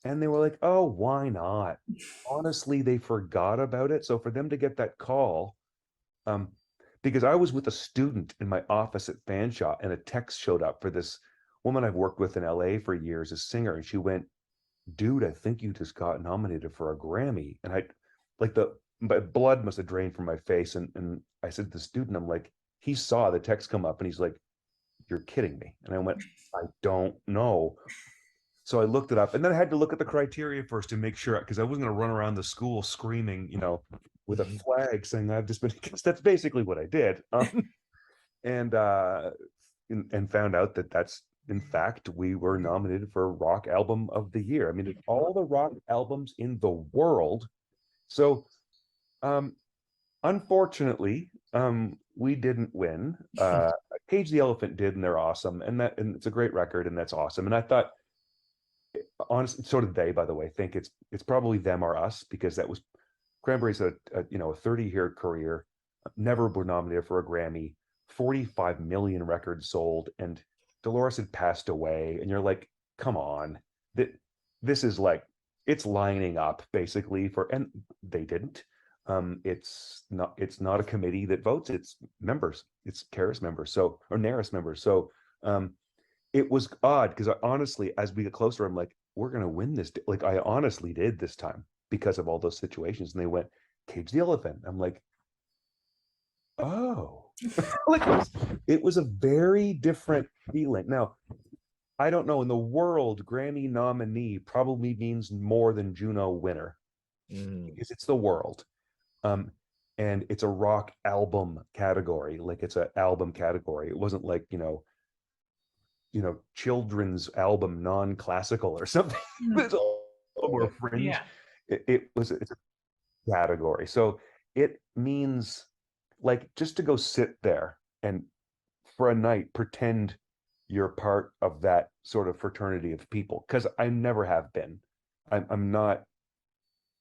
and they were like, "Oh, why not?" Honestly, they forgot about it. So for them to get that call, because I was with a student in my office at Fanshawe, and a text showed up for this woman I've worked with in LA for years, a singer, and she went, "Dude, I think you just got nominated for a Grammy." And I, like, my blood must have drained from my face. And I said to the student, I'm like, he saw the text come up and he's like, "You're kidding me." And I went, "I don't know." So I looked it up, and then I had to look at the criteria first to make sure, because I wasn't going to run around the school screaming, with a flag saying I've just been, because that's basically what I did. And found out that that's, in fact, we were nominated for Rock Album of the Year. I mean, all the rock albums in the world. So, unfortunately, we didn't win. Cage the Elephant did, and they're awesome, and it's a great record, and that's awesome. And I thought, honestly, so did they, by the way. Think it's probably them or us, because that was Cranberries, a 30-year career, never were nominated for a Grammy, 45 million records sold, and Dolores had passed away, and you're like, come on, this is like, it's lining up basically for, and they didn't. It's not a committee that votes, it's members, it's Caris members, so, or Naris members. So it was odd because I honestly, as we get closer, I'm like, we're gonna win this. Like, I honestly did this time because of all those situations. And they went, "Cage the Elephant." I'm like, oh, like, it was a very different feeling. Now, I don't know, in the world, Grammy nominee probably means more than Juno winner, because it's the world. And it's a rock album category, like it's an album category. It wasn't like, children's album, non-classical or something. It's a little more fringe. Yeah. It's a category. So it means, like, just to go sit there and for a night pretend you're part of that sort of fraternity of people, because I never have been. I'm not.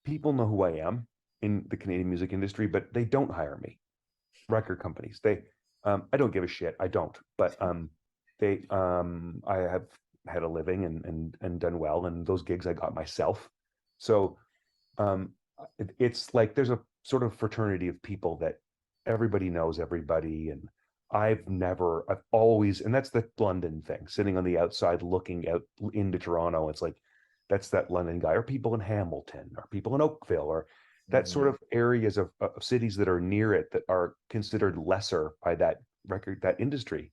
People know who I am in the Canadian music industry, but they don't hire me. Record companies, I don't give a shit. I don't. But I have had a living and done well, and those gigs I got myself. So it's like there's a sort of fraternity of people that everybody knows everybody, and I've always, and that's the London thing, sitting on the outside looking out into Toronto. It's like, that's that London guy, or people in Hamilton, or people in Oakville, or that sort of areas of cities that are near it that are considered lesser by that industry.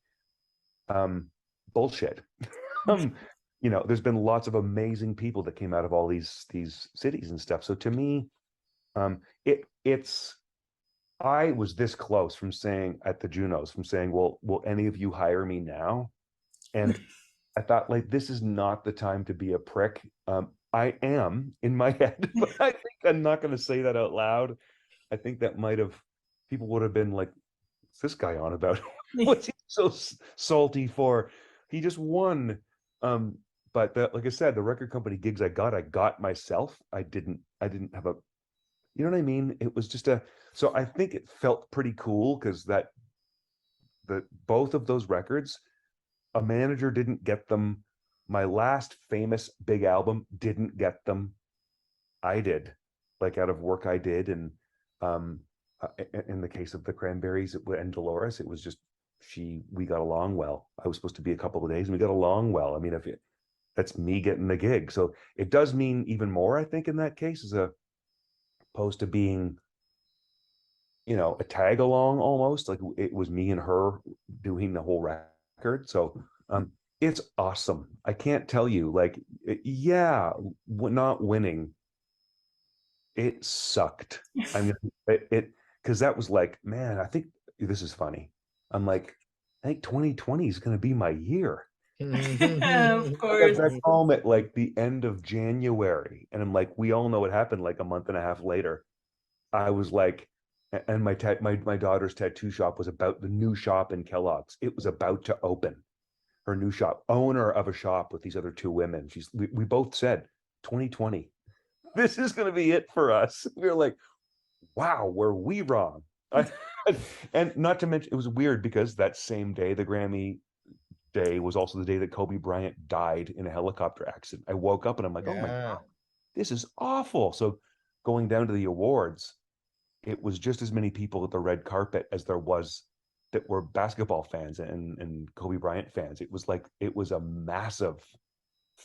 Bullshit. There's been lots of amazing people that came out of all these cities and stuff. So to me, I was this close from saying at the Junos, well, will any of you hire me now? And I thought, like, this is not the time to be a prick. I am in my head, but I think I'm not going to say that out loud. I think that people would have been like, "What's this guy on about? What's he so salty for? He just won." But like I said, the record company gigs I got myself. I didn't have a, you know what I mean? It was just so I think it felt pretty cool because both of those records A manager didn't get them. My last famous big album didn't get them. I did, like out of work I did. And um, in the case of the Cranberries and Dolores, it was just we got along well. I was supposed to be a couple of days and we got along well. I mean, that's me getting the gig. So it does mean even more, I think, in that case, as opposed to being, a tag along almost. Like it was me and her doing the whole record. So it's awesome. I can't tell you, like, yeah, not winning, it sucked. I mean, it because that was like, man, I think this is funny. I'm like, I think 2020 is going to be my year. Of I course. got back home at like the end of January, and I'm like, we all know what happened. Like a month and a half later, I was like, and my daughter's tattoo shop was about the new shop in Kellogg's. It was about to open. Her new shop, owner of a shop with these other two women. We both said 2020, this is going to be it for us. We were like, wow, were we wrong? And not to mention, it was weird because that same day, the Grammy day, was also the day that Kobe Bryant died in a helicopter accident. I woke up and I'm like, oh my Yeah. God, this is awful. So going down to the awards, it was just as many people at the red carpet as there was that were basketball fans and Kobe Bryant fans. It was like, it was a massive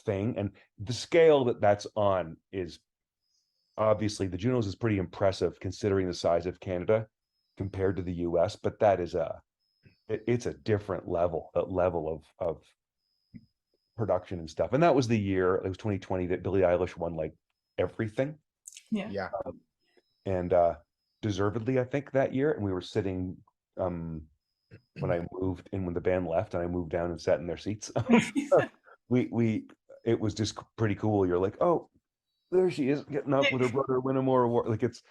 thing. And the scale that that's on is obviously, the Junos is pretty impressive considering the size of Canada compared to the US, but that is it's a different level, of production and stuff. And that was the year, it was 2020, that Billie Eilish won like everything. Yeah. Yeah. And deservedly, I think, that year. And we were sitting when I moved in, when the band left, and I moved down and sat in their seats. we it was just pretty cool. You're like, oh, there she is getting up with her brother winning more award. Like it's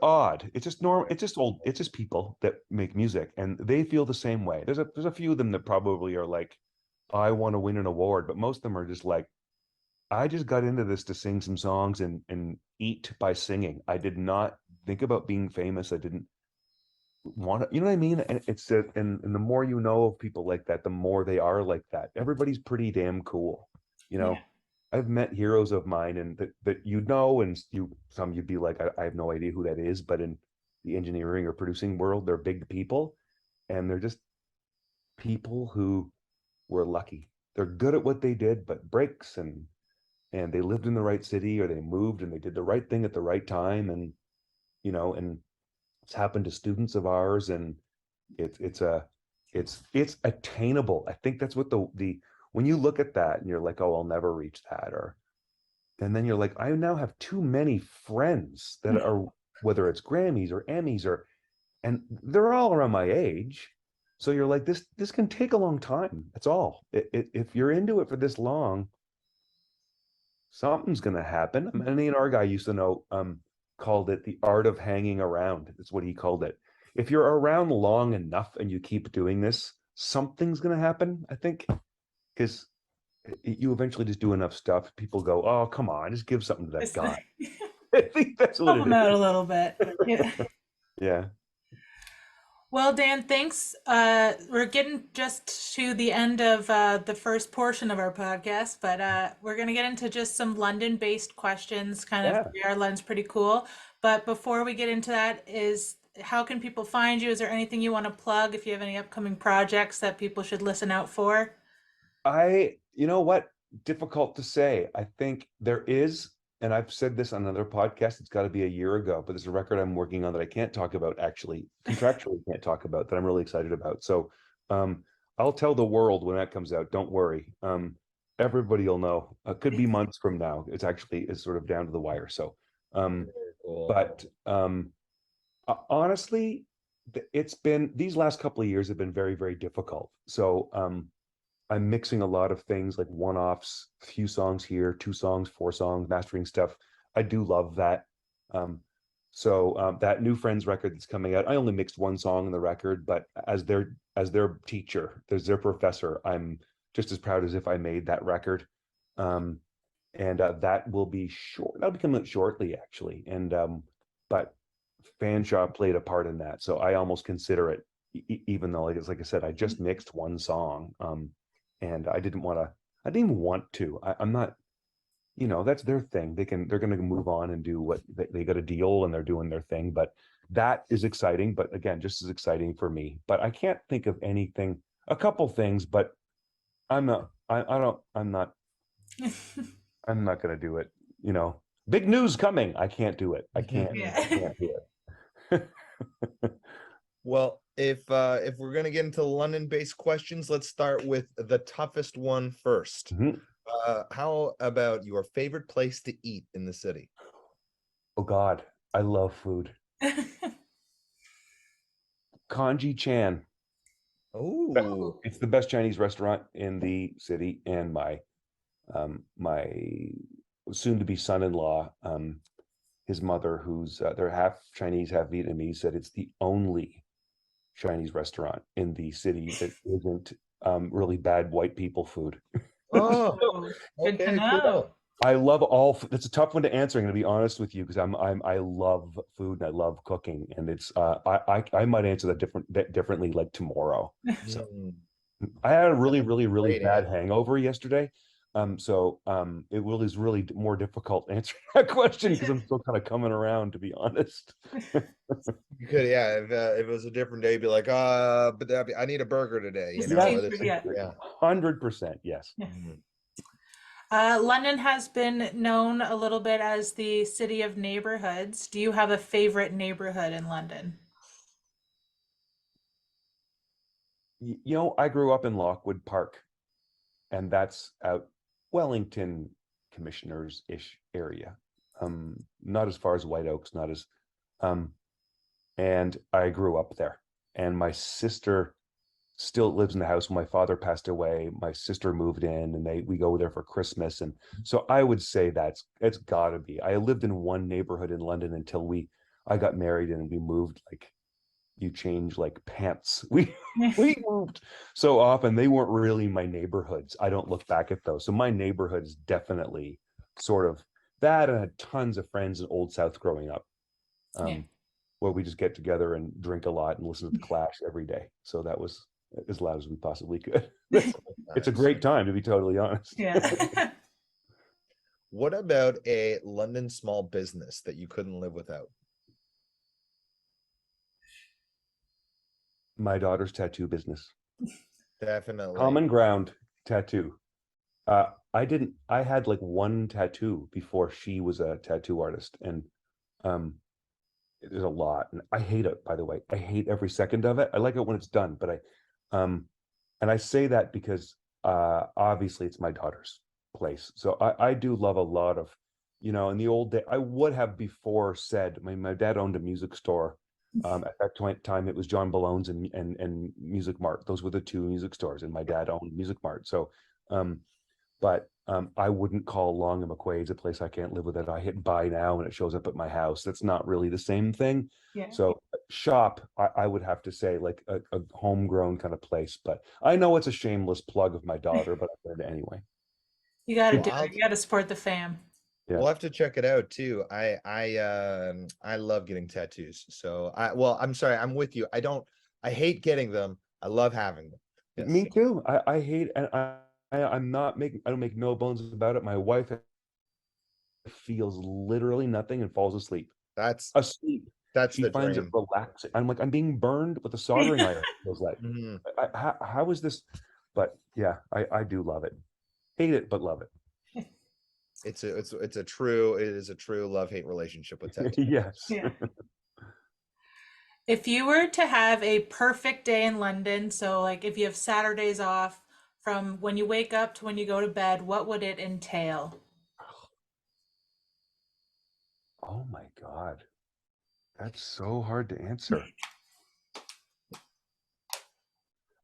odd. It's just normal. It's just people that make music and they feel the same way. There's a few of them that probably are like, I want to win an award, but most of them are just like, I just got into this to sing some songs and eat by singing. I did not think about being famous. I didn't want to, you know what I mean? And it's and the more you know of people like that, the more they are like that. Everybody's pretty damn cool, you Yeah. know. I've met heroes of mine, and that you know, and you'd be like, I have no idea who that is, but in the engineering or producing world, they're big people, and they're just people who were lucky. They're good at what they did, but breaks, and they lived in the right city, or they moved and they did the right thing at the right time, and and it's happened to students of ours, and it's a it's attainable. I think that's what the when you look at that and you're like, oh, I'll never reach that, or and then you're like, I now have too many friends that are, whether it's Grammys or Emmys, and they're all around my age. So you're like, this can take a long time. That's all. If you're into it for this long, something's gonna happen. I mean, our guy used to know, called it the art of hanging around. That's what he called it. If you're around long enough and you keep doing this, something's gonna happen, I think, because you eventually just do enough stuff. People go, oh, come on, just give something to that guy. I think that's what Help it them out a is. little bit. Yeah. Yeah. Well, Dan, thanks. We're getting just to the end of the first portion of our podcast, but we're going to get into just some London-based questions, kind of. Yeah. Ireland's pretty cool. But before we get into that, how can people find you? Is there anything you want to plug? If you have any upcoming projects that people should listen out for? You know what? Difficult to say. I think there is, and I've said this on another podcast, it's got to be a year ago, but there's a record I'm working on that I can't talk about, actually, contractually can't talk about, that I'm really excited about. So I'll tell the world when that comes out. Don't worry. Everybody will know. Could be months from now. It's sort of down to the wire. So, Very cool. but honestly, it's been, these last couple of years have been very, very difficult. So I'm mixing a lot of things, like one-offs, a few songs here, 2 songs, 4 songs, mastering stuff. I do love that. So that New Friends record that's coming out, I only mixed 1 song in the record, but as their teacher, there's their professor, I'm just as proud as if I made that record. And that will be short. That'll be coming out shortly, actually. And but Fanshawe played a part in that, so I almost consider it even though, like I said, I just mixed one song, and I didn't even want to. I'm not, that's their thing. They're going to move on and do what they got a deal, and they're doing their thing. But that is exciting. But again, just as exciting for me. But I can't think of anything. A couple things, but I'm not. I'm not. I'm not going to do it. Big news coming. I can't do it. I can't. Yeah. I can't do it. Well, if we're gonna get into London-based questions, let's start with the toughest one first. Mhm. How about your favorite place to eat in the city? Oh God, I love food. Kanji Chan. Oh, It's the best Chinese restaurant in the city, and my soon-to-be son-in-law, his mother, who's they're half Chinese, half Vietnamese, said it's the only Chinese restaurant in the city that isn't really bad white people food. oh, Oh, good to okay, know. cool. I love That's a tough one to answer. I'm going to be honest with you, because I love food and I love cooking, and it's I might answer that differently like tomorrow. So Mm, I had a really great bad answer. hangover yesterday. So it is really more difficult answering that question, because I'm still kind of coming around, to be honest. You could, yeah. If it was a different day, you'd be like, but I need a burger today. You Just know, taste it's, it, yeah. yeah. 100%, yes. Mhm. London has been known a little bit as the city of neighborhoods. Do you have a favorite neighborhood in London? I grew up in Lockwood Park, and that's out Wellington Commissioners-ish area. Not as far as White Oaks, not as and I grew up there. And my sister still lives in the house. When my father passed away, my sister moved in, and we go there for Christmas. And so I would say it's gotta be. I lived in one neighborhood in London until I got married, and we moved like you change like pants. We moved so often, they weren't really my neighborhoods. I don't look back at those. So my neighborhood is definitely sort of that, and I had tons of friends in Old South growing up. Yeah. Where we just get together and drink a lot and listen to the Clash every day. So that was as loud as we possibly could. It's a Nice. great time, to be totally honest. Yeah. What about a London small business that you couldn't live without? My daughter's tattoo business. Definitely. Common ground tattoo. I had like one tattoo before she was a tattoo artist, and there's a lot, and I hate it, by the way. I hate every second of it. I like it when it's done, but and I say that because obviously it's my daughter's place. So I do love a lot of, in the old day, I would have before said my dad owned a music store. At that time, it was John Ballone's and Music Mart. Those were the two music stores, and my dad owned Music Mart. So, but I wouldn't call Long and McQuaid's a place I can't live with it. I hit buy now and it shows up at my house. That's not really the same thing. Yeah. So shop, I would have to say like a homegrown kind of place. But I know it's a shameless plug of my daughter, but I'm there anyway. You got to Well, do it. You got to support the fam. Yeah. We'll have to check it out too. I love getting tattoos. So I'm sorry, I'm with you. I hate getting them. I love having them. Yes. Me too. I hate, and I'm not making, I don't make no bones about it. My wife feels literally nothing and falls asleep. That's Asleep. She the finds it dream. relaxing. I'm like, I'm being burned with a soldering iron. Feels like, Mhm. how is this? But yeah, I do love it. Hate it, but love it. It is a true love-hate relationship with tattoos. Yes. Yeah. If you were to have a perfect day in London, so like if you have Saturdays off from when you wake up to when you go to bed, what would it entail? Oh my God. That's so hard to answer.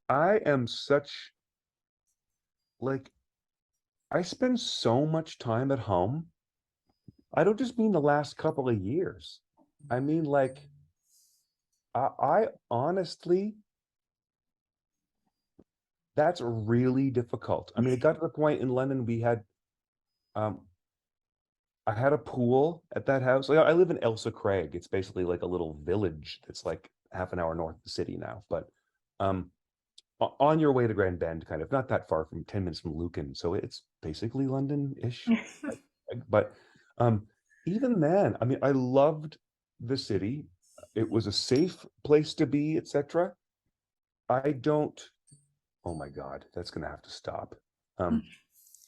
I am such like I spend so much time at home. I don't just mean the last couple of years. I mean like I honestly, that's really difficult. I mean, it got to the point in London um I had a pool at that house. Like, I live in Elsa Craig. It's basically like a little village that's like half an hour north of the city now, but on your way to Grand Bend, kind of not that far from 10 minutes from Lucan, so it's basically London-ish. But even then, I mean, I loved the city. It was a safe place to be, etc. I don't. Oh my God, that's gonna have to stop.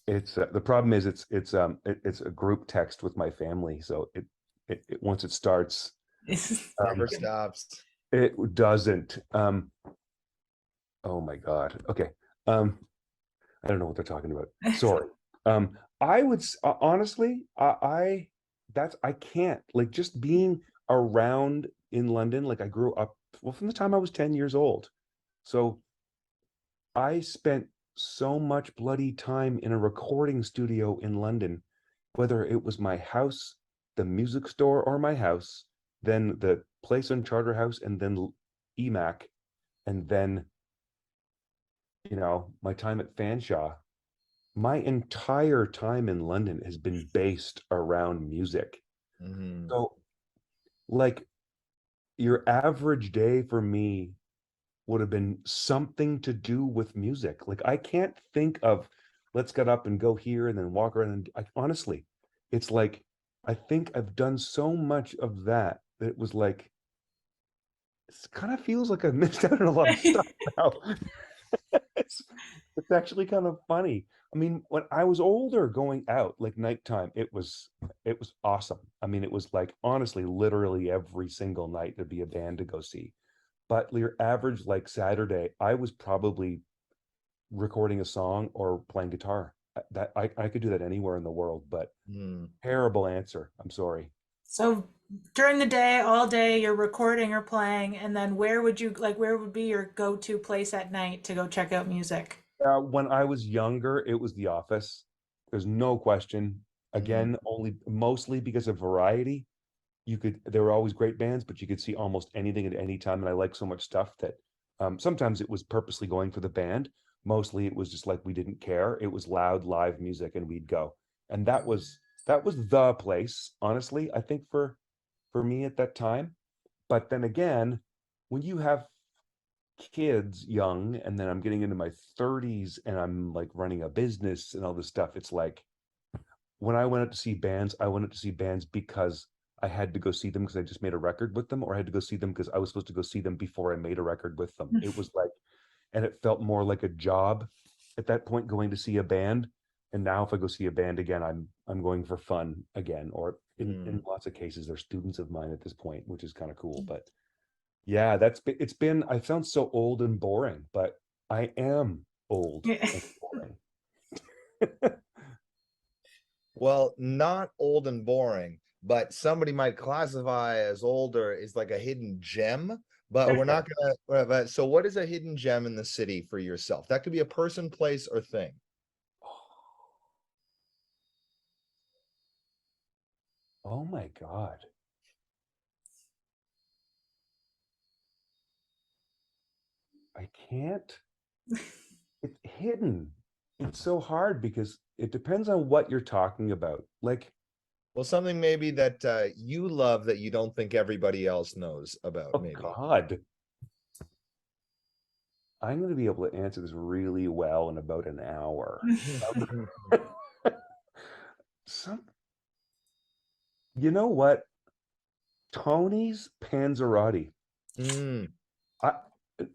It's the problem is it's a group text with my family, so it once it starts, Never stops. it doesn't. Oh my God. Okay. I don't know what they're talking about. Sorry. I would honestly, I can't, like, just being around in London. Like, I grew up, well, from the time I was 10 years old. So I spent so much bloody time in a recording studio in London, whether it was my house, the music store, or my house, then the place on Charterhouse, and then EMAC, and then, my time at Fanshawe. My entire time in London has been based around music. Mhm. So, like, your average day for me would have been something to do with music. Like, I can't think of, let's get up and go here and then walk around. And honestly, it's like, I think I've done so much of that that it was like, it kind of feels like I've missed out on a lot of stuff now. it's, it's actually kind of funny. I mean, when I was older, going out like nighttime, it was awesome. I mean, it was like, honestly, literally every single night there'd be a band to go see. But your average, like, Saturday, I was probably recording a song or playing guitar. That I could do that anywhere in the world, but Mm. terrible answer. I'm sorry. So during the day, all day, you're recording or playing, and then where would be your go-to place at night to go check out music? When I was younger, it was The Office. There's no question. Mm. Again, only mostly because of variety. There were always great bands, but you could see almost anything at any time. And I like so much stuff that sometimes it was purposely going for the band. Mostly it was just like we didn't care. It was loud live music and we'd go. And that was the place, honestly, I think for me at that time. But then again, when you have kids young and then I'm getting into my 30s and I'm like running a business and all this stuff, it's like when I went out to see bands, I went out to see bands because I had to go see them because I just made a record with them, or I had to go see them because I was supposed to go see them before I made a record with them. It was like, and it felt more like a job at that point going to see a band. And now if I go see a band again, I'm going for fun again. Or in Mm. lots of cases, they're students of mine at this point, which is kind of cool. But yeah, it's been, I sound so old and boring, but I am old and boring. Well, not old and boring, but somebody might classify as older is like a hidden gem. But we're not gonna. So, what is a hidden gem in the city for yourself? That could be a person, place, or thing. Oh my God. I can't. It's hidden. It's so hard because it depends on what you're talking about. Like, Well, something maybe that you love that you don't think everybody else knows about. oh Maybe. God, I'm going to be able to answer this really well in about an hour. Some, you know what? Tony's Panzerotti. Mm. I,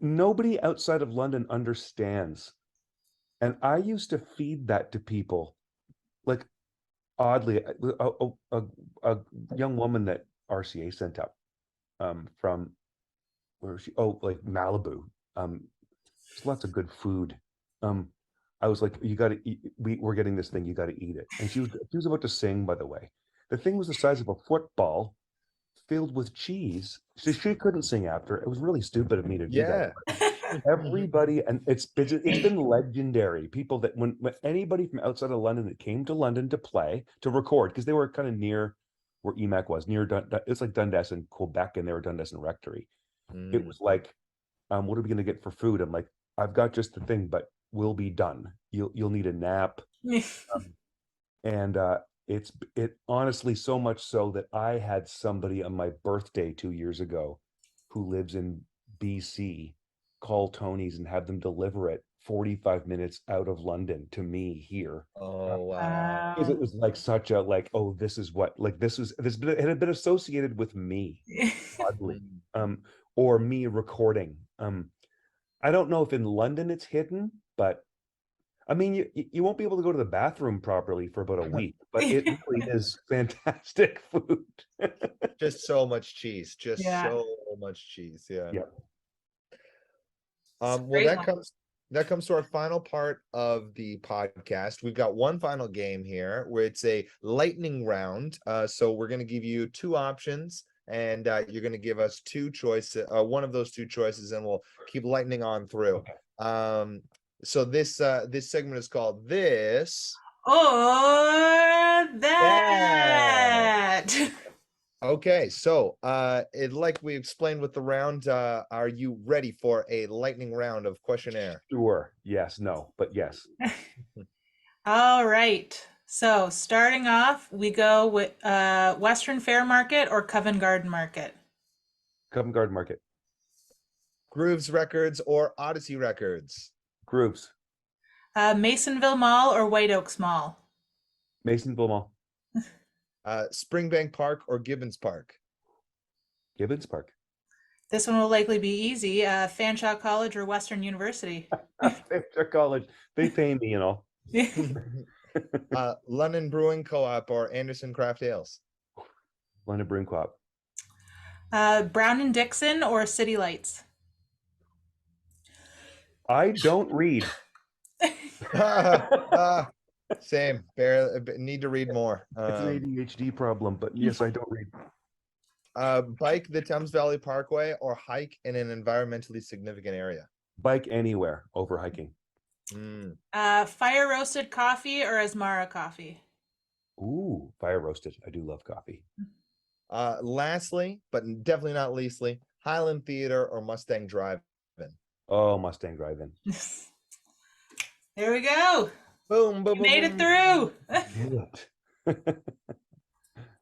nobody outside of London understands. And I used to feed that to people. Like, oddly, a young woman that RCA sent up from where was she? Oh, like Malibu. There's lots of good food. Um, I was like, you got to eat. We're getting this thing. You got to eat it. And she was about to sing. By the way, the thing was the size of a football, filled with cheese. She couldn't sing after. It was really stupid of me to do that. Yeah. Everybody, and it's been legendary. People that when anybody from outside of London that came to London to play to record because they were kind of near where EMAC was near it's like Dundas and Quebec, and they were Dundas and Rectory. It Mm. was like, what are we gonna get for food? I'm like, I've got just the thing, but we'll be done. You'll need a nap. And it honestly so much so that I had somebody on my birthday 2 years ago who lives in BC call Tony's and have them deliver it 45 minutes out of London to me here. Oh wow. Because it was like such a like, oh, this is what like this it had been associated with me oddly. Or me recording. I don't know if in London it's hidden, but I mean, you won't be able to go to the bathroom properly for about a week, but it really is fantastic food. Just so much cheese. Just Yeah. so much cheese. Yeah. Yeah. Well, Great that comes to our final part of the podcast. We've got one final game here where it's a lightning round. So we're going to give you two options, and you're going to give us two choices, one of those two choices, and we'll keep lightning on through. Okay. So this segment is called This or That. Okay, so like we explained with the round, are you ready for a lightning round of questionnaire? Sure. Yes. No. But yes. All right. So starting off, we go with Western Fair Market or Covent Garden Market. Covent Garden Market. Grooves Records or Odyssey Records? Grooves. Masonville Mall or White Oaks Mall. Masonville Mall. Springbank Park or Gibbons Park? Gibbons Park. This one will likely be easy. Fanshawe College or Western University. Fanshawe College. They pay me, London Brewing Co-op or Anderson Craft Ales? London Brewing Co-op. Brown and Dixon or City Lights? I don't read. Same. Need to read more. It's an ADHD problem, but yes, I don't read. Bike the Thames Valley Parkway or hike in an environmentally significant area? Bike anywhere over hiking. Fire roasted coffee or Asmara coffee? Ooh, fire roasted. I do love coffee. Lastly, but definitely not leastly, Highland Theater or Mustang Drive-In? Oh, Mustang Drive-In. There we go. Boom, boom, You made it through. Did it.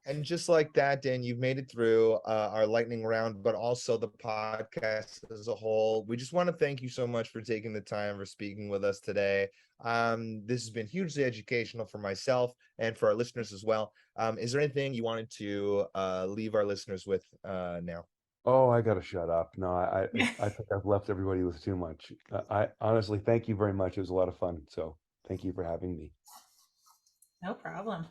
And just like that, Dan, you've made it through our lightning round, but also the podcast as a whole. We just want to thank you so much for taking the time for speaking with us today. This has been hugely educational for myself and for our listeners as well. Is there anything you wanted to leave our listeners with now? Oh, I gotta shut up. No, I think I've left everybody with too much. I honestly thank you very much. It was a lot of fun. So thank you for having me. No problem.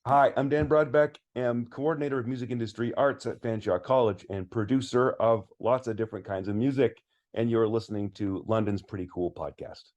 Hi, I'm Dan Brodbeck. I'm coordinator of music industry arts at Fanshawe College and producer of lots of different kinds of music. And you're listening to London's Pretty Cool podcast.